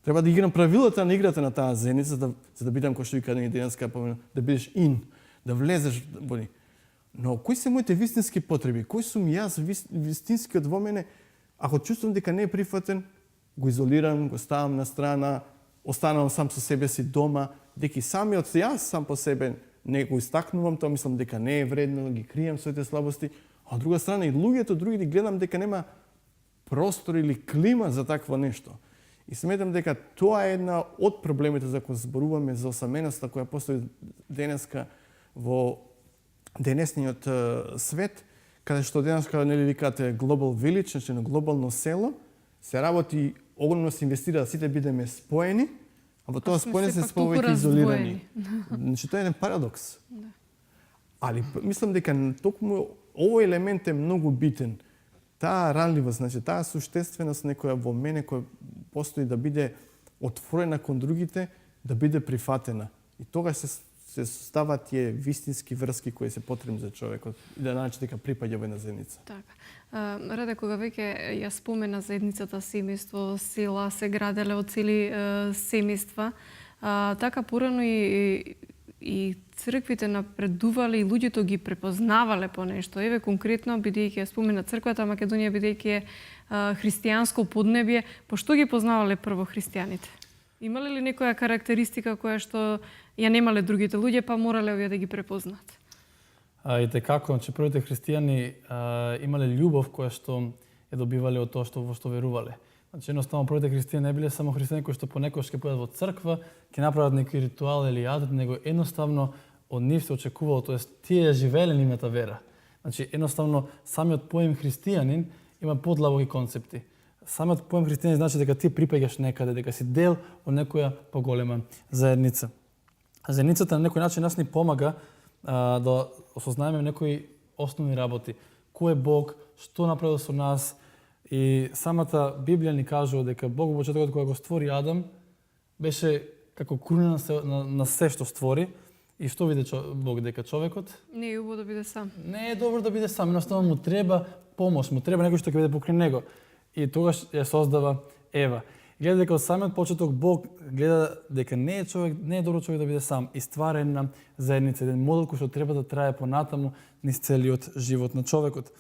Треба да играм правилата на играта на таа заедница за да бидам кој што вика денеска да бидеш да влезеш во ни. Но кои се моите вистински потреби? Кој сум јас вистинскиот во мене? Ако чувствувам дека не е прифатен, го изолирам, го ставам на страна, останувам сам со себе си дома, дека самиот јас сам по себе не го истакнувам тоа, мислам дека не е вредно, ги кријам своите слабости, а од друга страна и луѓето други гледам дека нема простор или клима за такво нешто. И сметам дека тоа е една од проблемите за кои зборуваме за осаменоста која постои денеска во денесниот свет, каде што денеска нели викате Global Village, значи на глобално село, се работи, огромно се инвестира да сите бидеме споени, а во тоа споење се повеќе изолирани. Значи тоа е еден парадокс. Али мислам дека токму овој елемент е многу битен. Таа ранливост, значи таа суштественост некоја во мене која постои да биде отворена кон другите, да биде прифатена. И тогаш се стават тие вистински врски кои се потребни за човекот и да научи дека припаѓа во една заедница. Така. Раде, кога веќе ја спомена заедницата семејство, села се граделе од цели семејства, така порано и црквите напредувале и луѓето ги препознавале по нешто. Еве конкретно, бидејќи ја спомена црквата Македонија, бидејќи е христијанско поднебје, по што ги познавале прво христијаните? Имале ли некоја карактеристика која што ја немале другите луѓе, па морале овие да ги препознаат? И како, че првите христијани имале љубов која што ја добивале од тоа во што верувале. Значи, едноставно, првите христијани не биле само христијани кои што понекогаш ќе појдат во црква, ќе направат некој ритуал или јадат, него едноставно од нив се очекувало, тоест тие живееле нивната вера. Значи, едноставно, самиот поим христијанин има подлабоки концепти. Самиот поим христијанин значи дека ти припаѓаш некаде, дека си дел од некоја поголема заедница. Заедницата на некој начин нас ни помага да осознаеме некои основни работи. Кој е Бог, што направил со нас, и самата Библија ни кажува дека Бог во почетокот кога го створи Адам беше како круна на се што створи. И што виде Бог дека човекот не е убаво да биде сам. Не е добро да биде сам, едноставно му треба помош, му треба некој што ќе биде покрај него. И тогаш ја создава Ева. Гледа дека од самиот почеток Бог гледа дека не е добро човек да биде сам и ствара една заедница, еден модел кој што треба да трае понатаму низ целиот живот на човекот.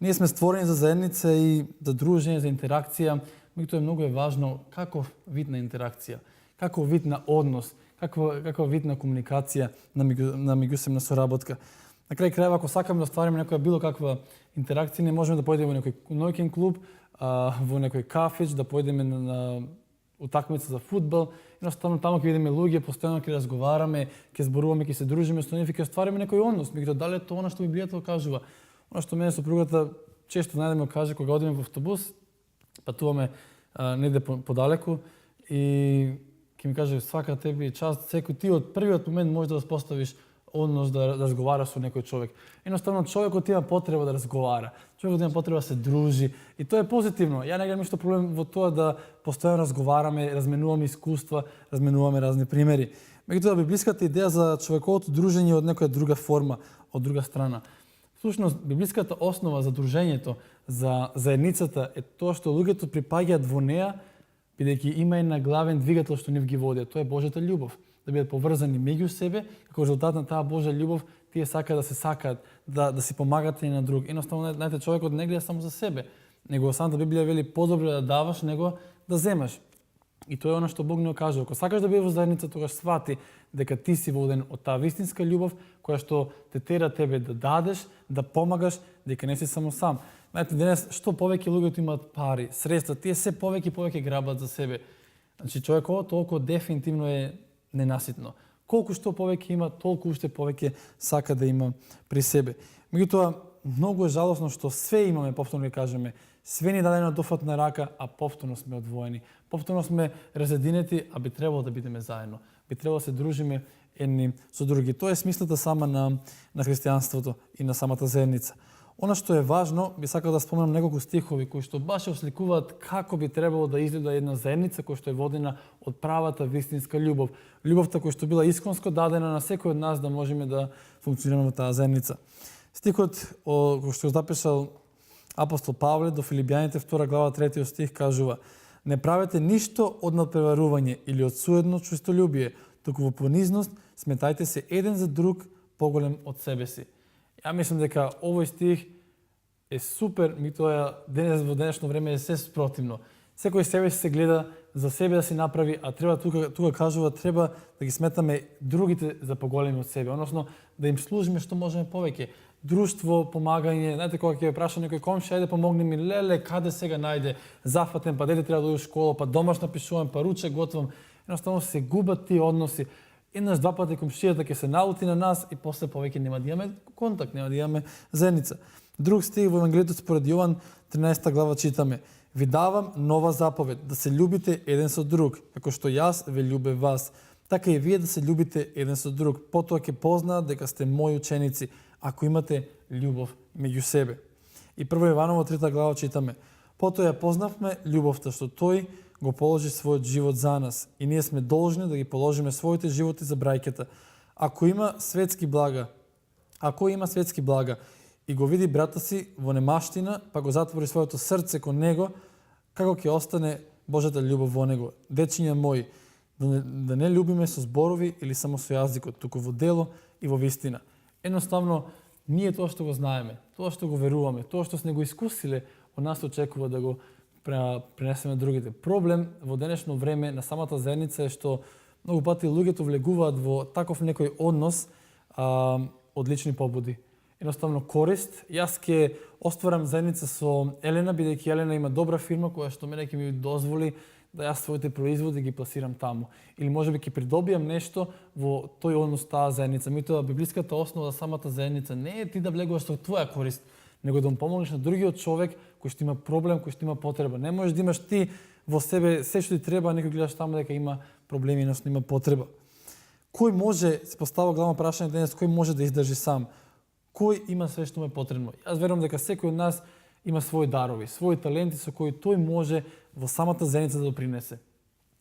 Ние сме створени за заедница и за дружење, за интеракција, меѓутоа многу е важно каков вид на интеракција, каков вид на однос, каков вид на комуникација на меѓусебна соработка. На крај крајва, ако сакаме да ствариме некоја било каква интеракција, не можеме да појдеме во некој ноќен клуб, во некој кафич, да појдеме на утакмица за фудбал. Едноставно таму ќе видиме луѓе, постојано ќе разговараме, ќе зборуваме, ќе се дружиме со нив и ќе ствариме некој однос. Меѓутоа, дали е тоа она што Библијата кажува? Она што мене сопругата често најдеме каже кога одиме во автобус, патуваме неде подалеку и ќе ми каже свака тебе част, секој ти од првиот момент може да поставиш однос да разговараш со некој човек. Едноставно човекот има потреба да разговара. Човекот има потреба да се дружи и тоа е позитивно. Ја не гледам ништо проблем во тоа да постојано разговараме, разменуваме искуства, разменуваме разни примери. Меѓутоа библиската идеја за човековото дружење од некоја друга форма, од друга страна. Всушност, библиската основа за дружењето, за заедницата е тоа што луѓето припаѓаат во неа, бидејќи има една главен двигател што нив ги води, тоа е Божјата љубов. Да бидат поврзани меѓу себе, како резултат на таа Божја љубов, тие сакаат да се сакаат, да си помагат еден на друг. Едноставно, знаете, човекот не гледа само за себе, него самата Библија вели подобро да даваш него да земаш. И тоа е она што Бог ни кажува. Ако сакаш да бидеш во заедница, тогаш свати дека ти си воден од таа вистинска љубов која што те тера тебе да дадеш, да помагаш, дека не си само сам. Знаете, денес што повеќе луѓето имаат пари, средства, тие се повеќе грабат за себе. Значи човекот толку дефинитивно е ненаситно. Колку што повеќе има, толку уште повеќе сака да има при себе. Меѓутоа, многу е жалосно што све имаме, повторно ќе кажеме, све ни дадено дофатна рака, а повторно сме одвоени. Повторно сме разединети, а би требало да бидеме заедно. Би требало да се дружиме едни со други. Тоа е смислата сама на христијанството и на самата заедница. Она што е важно, би сакал да споменам неколку стихови кои што баш осликуваат како би требало да изгледа една заедница која што е водена од правата вистинска љубов. Љубовта која што била исконско дадена на секој од нас да можеме да функционираме во таа заедница. Стихот кој што го запишал апостол Павле до Филипјаните 2 глава 3 стих кажува: не правете ништо од надпреварување или од суедно чувстволюбие, туку во понизност сметајте се еден за друг поголем од себе си. Ја мислам дека овој стих е супер, ми тоа денес во денешно време е се спротивно. Секој себе се гледа за себе да си направи, а треба тука кажува треба да ги сметаме другите за поголеми од себе, односно да им служиме што можеме повеќе. Друштво, помагање, знаете кога ќе праша некој комшија, ајде помогни ми, леле, каде сега најде, зафатен, па дете треба да оди во школа, па домашно пишувам, па ручек готвам. Едноставно се губат тие односи. Еднаш, два пати комшијата ќе се налути на нас и после повеќе нема да имаме контакт, нема да имаме заедница. Друг стих во Евангелието според Јован 13 глава читаме: Ви давам нова заповед, да се љубите еден со друг, како што јас ве љубев вас. Така и вие да се љубите еден со друг. Потоа ќе познаат дека сте мои ученици, ако имате љубов меѓу себе. И прво Јованово 3 глава читаме: Потоа ја познавме љубовта што тој го положи својот живот за нас и ние сме должни да ги положиме своите животи за брајката. Ако има светски блага и го види брата си во немаштина, па го затвори своето срце кон него, како ќе остане Божјата љубов во него? Дечиња мои, да не љубиме со зборови или само со јазикот, туку во дело и во вистина. Едноставно, ние тоа што го знаеме, тоа што го веруваме, тоа што сме го искусиле, од нас очекува да го пренесеме другите. Проблем во денешно време на самата заедница е што многу пати луѓето влегуваат во таков некој однос од лични побуди. Едноставно корист. Јас ќе остварам заедница со Елена, бидејќи Елена има добра фирма која што мене ќе ми дозволи да јас своите производи ги пласирам таму. Или можеби ќе придобијам нешто во тој однос таа заедница. Меѓутоа библиската основа за самата заедница не е ти да влегуваш со твоја корист, него да му помогнеш на другиот човек кој што има проблем, кој што има потреба. Не можеш да имаш ти во себе се што ти треба, а некој гледаш таму дека има проблеми, односно има потреба. Кој може, се постава главно прашање денес, кој може да издржи сам? Кој има све што му е потребно? Јас верувам дека секој од нас има своји дарови, своји таленти со кои тој може во самата заедница да допринесе.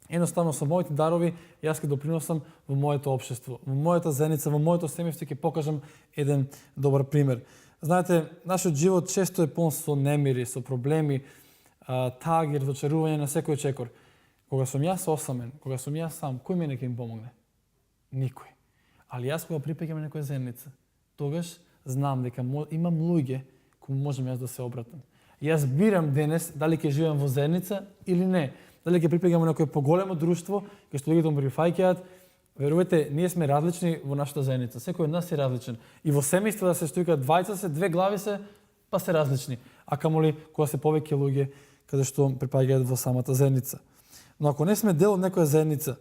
Едноставно со моите дарови јас ќе доприносам во моето општество, во мојата заедница, во моето семејство ќе покажам еден добар пример. Знаете, нашиот живот често е полн со немири, со проблеми, таги, разочарување на секој чекор. Кога сум јас осамен, кога сум јас сам, кој мене ќе им помогне? Никој. Али јас кога припаѓам на некоја заедница, тогаш знам дека имам луѓе кои можам јас да се обратам. Јас бирам денес дали ќе живеам во заедница или не. Дали ќе припаѓам на некој поголемо друштво, кај што луѓето ме прифаќаат. Верувате, ние сме различни во нашата заедница. Секој од нас е различен. И во семејство да се стојка двајца се, две глави се, па се различни. А камоли кога се повеќе луѓе каде што припаѓаат во самата заедница. Но ако не сме дел од некоја заедница,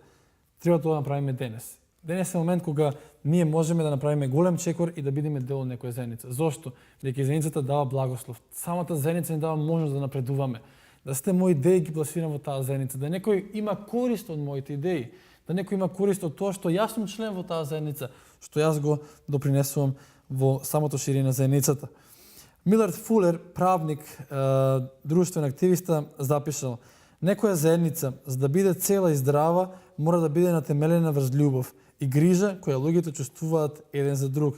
треба тоа да направиме денес. Денес е момент кога ние можеме да направиме голем чекор и да бидеме дел од некоја заедница. Зошто? Дека заедницата дава благослов. Самата заедница ни дава можност да напредуваме. Да сте мои идеи ги пласирам во таа заедница, да некој има корист од моите идеи, да некој има корист од тоа што јас сум член во таа заедница, што јас го допринесувам во самото ширење на заедницата. Милард Фулер, правник, друштвен активиста, запишал: некоја заедница, за да биде цела и здрава, мора да биде натемелена врз љубов и грижа која луѓето чувствуваат еден за друг.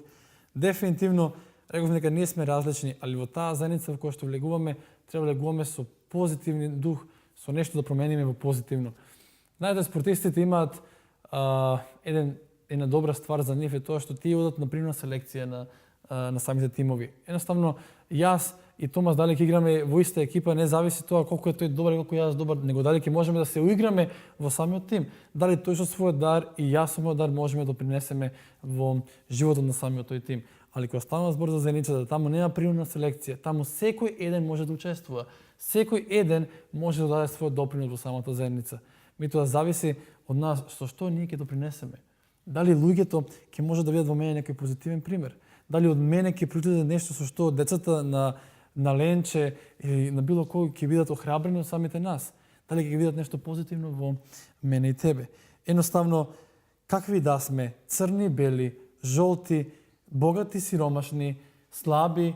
Дефинитивно, реков дека ние сме различни, али во таа заедница во која што влегуваме, треба да влегуваме со позитивен дух, со нешто да промениме во позитивно. Знаете, спортистите имаат една добра ствар за нив е тоа што тие одат на примерна селекција на самите тимови. Едноставно, јас и Томас дали ќе играме во иста екипа, не зависи тоа колку е тој добар и колку јас добар, него дали ќе можеме да се уиграме во самиот тим. Дали тој со својот дар и јас со мојот дар можеме да допринесеме во животот на самиот тој тим. Али кога станува збор за заедницата, таму нема примерна селекција, таму секој еден може да учествува. Секој еден може да даде својот допринос во самата заедница. Тоа зависи од нас со што ние ќе допринесеме. Дали луѓето ќе може да видат во мене некој позитивен пример? Дали од мене ќе прочитат нешто со што децата на Ленче или на било кој ќе бидат охрабрени од самите нас? Дали ќе видат нешто позитивно во мене и тебе? Едноставно, какви да сме, црни, бели, жолти, богати, сиромашни, слаби,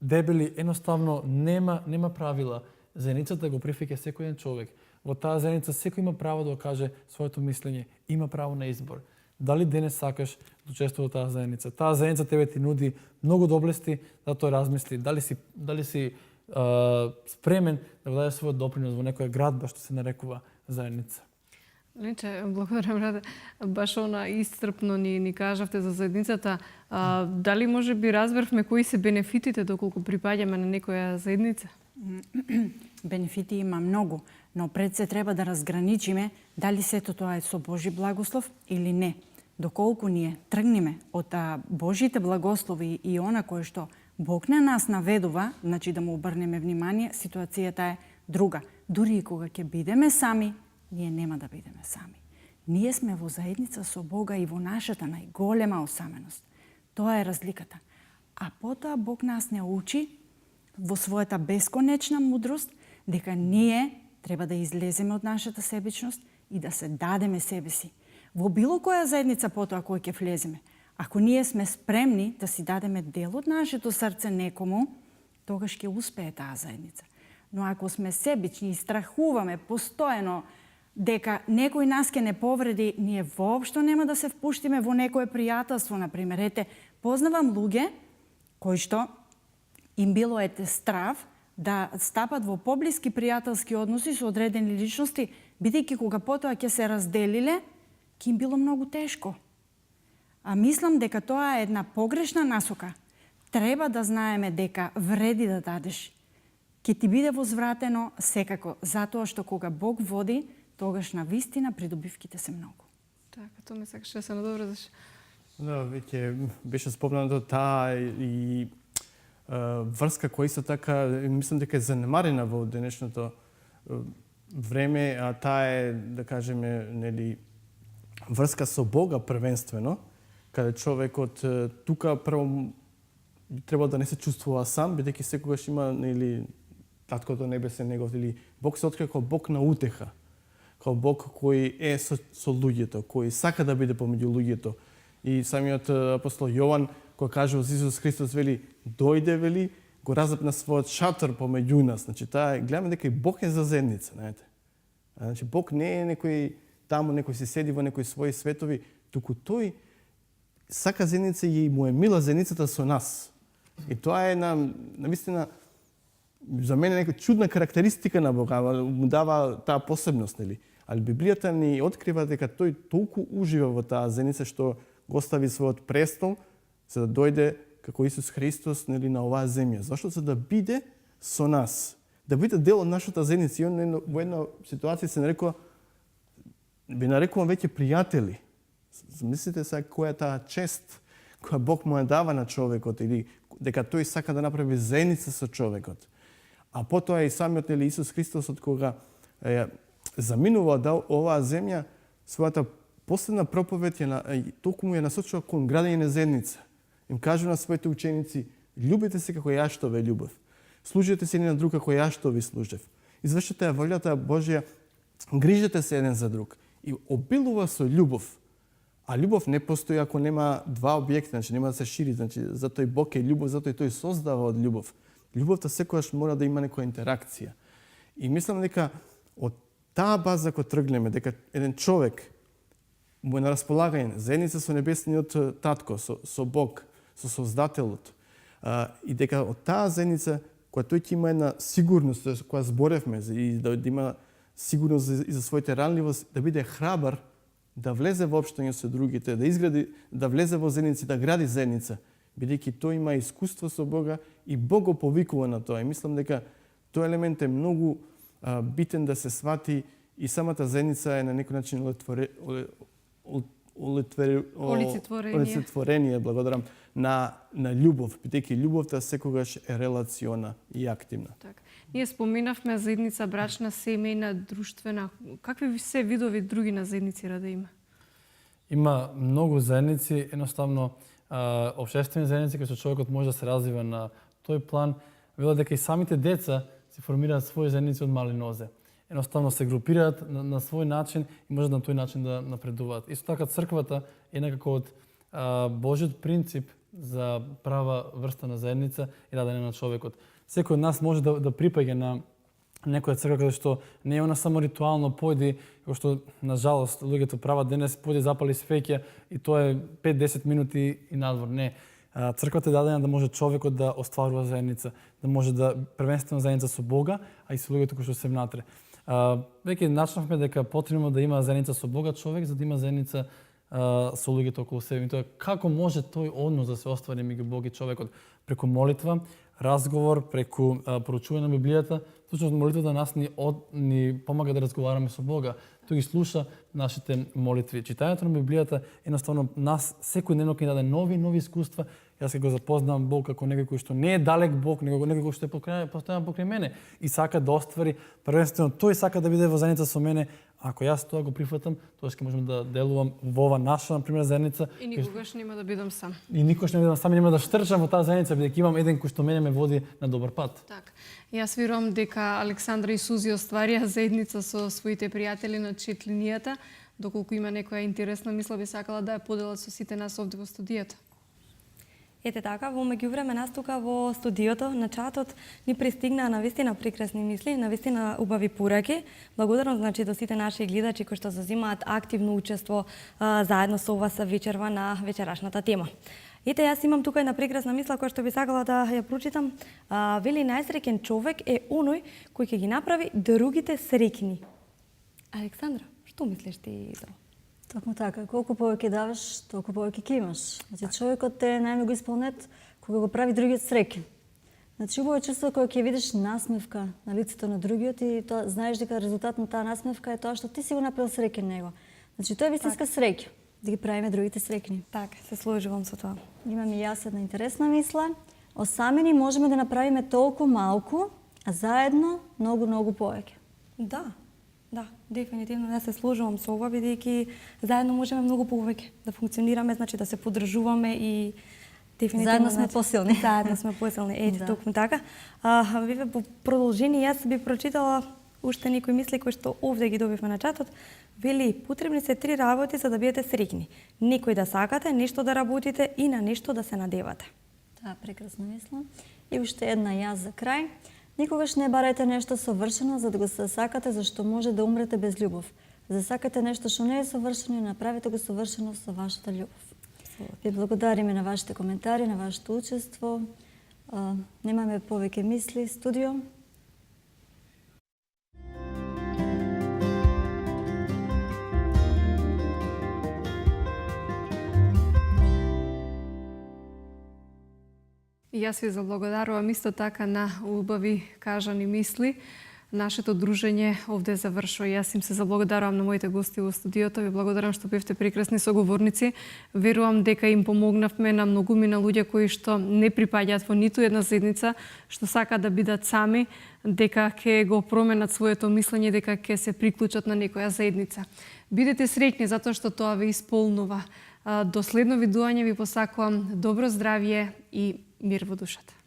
дебели, едноставно нема правила. Заедницата го прифаќа секој еден човек. Во таа заедница секој има право да каже своето мислење, има право на избор. Дали денес сакаш да учествуваш во таа заедница? Таа заедница тебе ти нуди многу доблести да тоа размисли. Дали си спремен да дадеш својот допринос во некоја градба што се нарекува заедница? Ленче, благодарам, брате. Баш она истрпно ни кажавте за заедницата. Дали може би разбравме кои се бенефитите доколку припаѓаме на некоја заедница? Бенефити има многу, но пред се треба да разграничиме дали сето тоа е со Божи благослов или не. Доколку ние тргнеме од Божите благослови и она кое што Бог на нас наведува, значи да му обрнеме внимание, ситуацијата е друга. Дури и кога ќе бидеме сами, ние нема да бидеме сами. Ние сме во заедница со Бога и во нашата најголема осаменост. Тоа е разликата. А потоа Бог нас не учи во својата бесконечна мудрост дека ние треба да излеземе од нашата себичност и да се дадеме себе си. Во било која заедница потоа која ќе влеземе, ако ние сме спремни да си дадеме дел од нашето срце некому, тогаш ќе успее таа заедница. Но ако сме себични и страхуваме постојано дека некој нас ќе не повреди, ние воопшто нема да се впуштиме во некое пријателство, например. Ете, познавам луѓе кои што им било страв да стапат во поблиски пријателски односи со одредени личности, бидејќи кога потоа ќе се разделиле, ќе им било многу тешко. А мислам дека тоа е една погрешна насока. Треба да знаеме дека вреди да дадеш. Ќе ти биде возвратено секако, затоа што кога Бог води, тогаш на вистина придобивките се многу. Така, тоа ме сакаш да се надоврзаш. Да, веќе беше спомнато таа и врска која исто така, мислам дека е занемарена во денешното време, а таа е, да кажеме, нели, врска со Бога првенствено, каде човекот тука прво треба да не се чувствува сам, бидејќи секогаш има, нели, Таткото небесен негов, или Бог се открива како Бог на утеха, како Бог кој е со луѓето, кој сака да биде помеѓу луѓето. И самиот апостол Јован, кој каже од Исус Христос, вели, дојде, вели, го разапна својот шатор помеѓу нас. Значи, таа гледаме дека и Бог е за заедница, знаете. Значи, Бог не е некој таму, некој си седи во некои своји светови, туку тој сака заедница и му е мила заедницата со нас. И тоа е навистина за мене нека чудна карактеристика на Бога, му дава таа посебност, нели? Али Библијата ни открива дека тој толку ужива во таа заедница што го остави својот престол за да дојде како Исус Христос, нели, на оваа земја. Зашто? За да биде со нас, да биде дел од нашата заедница. И он во една ситуација се нарекува, би нарекувам веќе пријатели. Мислите сега која е таа чест која Бог му ја дава на човекот, или дека тој сака да направи заедница со човекот. А потоа и самиот, нели, Исус Христос, од кога заминува од оваа земја, својата последна проповед толку му ја насочува кон градење на заедница. Им кажува на своите ученици, љубите се како јас што ве љубев. Служете се еден на друг како јас што ви служев. Извршете ја волјата Божја, грижете се еден за друг. И обилува со љубов. А љубов не постои ако нема два објекта, значи нема да се шири, значи затоа и Бог е љубов, затоа и тој создава од љубов. Љубовта секогаш мора да има некоја интеракција. И мислам дека од таа база кога тргнеме, дека еден човек му е на располагање заедница со небесниот татко, со Бог, со Создателот, и дека од таа заедница која тој ќе има една сигурност, која зборевме, и да има сигурност и за своите ранливост, да биде храбар, да влезе во општање со другите, да изгради, да влезе во заедница, да гради заедница, бидејќи тој има искуство со Бога и Бог го повикува на тоа. И мислам дека тој елемент е многу битен да се свати и самата заедница е на некој начин олицетворение, благодарам, на љубов, бидејќи љубовта секогаш е релациона и активна. Так. Ние споменавме заедница брачна, семејна, друштвена. Какви се видови други на заедници да има? Има многу заедници, едноставно општествени заедници кои што човекот може да се развива на тој план. Велат дека и самите деца се формираат своји заедници од мали нозе. Едноставно се групираат на свој начин и можат на тој начин да напредуваат. Исто така црквата е некако од Божиот принцип за права врста на заедница и дадене на човекот. Секој од нас може да припаѓа на некоја црква каде што не е она само ритуално појди, како што на жалост луѓето прават денес, појди запали свеќа и тоа е 5-10 минути и надвор. Не. Црквата е дадена да може човекот да остварува заедница, да може да првенствено заедница со Бога, а и со луѓето кои што се внатре. Веќе начнавме дека потребно да има заедница со Бога човек, за да има заедница со луѓето околу себе. И тоа како може тој однос да се оствари меѓу Бог и човекот преку молитва, разговор, преку проучување на Библијата. Точно молитвата нас ни помага да разговараме со Бога. Тој ги слуша нашите молитви. Читањето на Библијата едноставно нас секојдневно ќе даде нови искуства. Јас ќе го запознавам Бог како некој кој што не е далек Бог, него некој кој што е постојано покрај мене и сака да оствари првенствено тој сака да биде во заедница со мене. Ако јас тоа го прифатам, тоа ќе можам да делувам во ова наша, например, заедница. И никогаш нема да бидам сам. И никогаш нема да бидам сам, нема да штрчам во таа заедница, бидејќи имам еден кој што мене ме води на добар пат. Така. Јас верувам дека Александра и Сузи остварија заедница со своите пријатели на четлинијата. Доколку има некоја интересна мисла, би сакала да ја поделат со сите нас овде во студијата. Ете така, во меѓувреме нас тука во студиото на чатот ни пристигнаа навистина прекрасни мисли, навистина убави пораки. Благодарам значи до сите наши гледачи кои што зазимаат активно учество заедно со вас вечерва на вечерашната тема. Ете, јас имам тука една прекрасна мисла која што би сакала да ја прочитам. Вели најсреќен човек е оној кој ќе ги направи другите среќни. Александра, што мислиш ти за? Токму така, колку повеќе даваш, толку повеќе ќе имаш. Значи човекот е најмногу исполнет кога го прави другиот среќен. Значи убаво чувство кога ќе видиш насмевка на лицето на другиот и тоа знаеш дека резултат на таа насмевка е тоа што ти си го направил среќен него. Значи тоа е вистинска среќа, да ги правиме другите среќни. Така, се сложувам со тоа. Имам и јас една интересна мисла. Осамени можеме да направиме толку малку, а заедно многу повеќе. Да, дефинитивно не се сложувам со ова, бидејќи заедно можеме многу повеќе да функционираме, значи да се поддржуваме и дефинитивно заедно сме посилни. Заедно сме посилни. Ете, токму така. Вие по продолжение јас би прочитала уште некои мисли кои што овде ги добивме на чатот. Вели, потребни се 3 работи за да бидете среќни. Некој да сакате, нешто да работите и на нешто да се надевате. Да, прекрасна мисла. И уште една јас за крај. Никогаш не барајте нешто совршено за да го сакате, зашто може да умрете без љубов. За сакате нешто што не е совршено и направете го совршено со вашата љубов. Ви благодариме на вашите коментари, на вашето учество. Немаме повеќе мисли. Студио. И јас ви заблагодарувам исто така на убави кажани мисли. Нашето дружење овде завршува. Јас им се заблагодарувам на моите гости во студиото. Ви благодарам што бевте прекрасни соговорници. Верувам дека им помогнавме на многумина луѓе кои што не припаѓаат во ниту една заедница, што сакаат да бидат сами, дека ќе го променат своето мислење, дека ќе се приклучат на некоја заедница. Бидете среќни затоа што тоа ве исполнува. До следно видување ви посакувам добро здравје и мир во душата.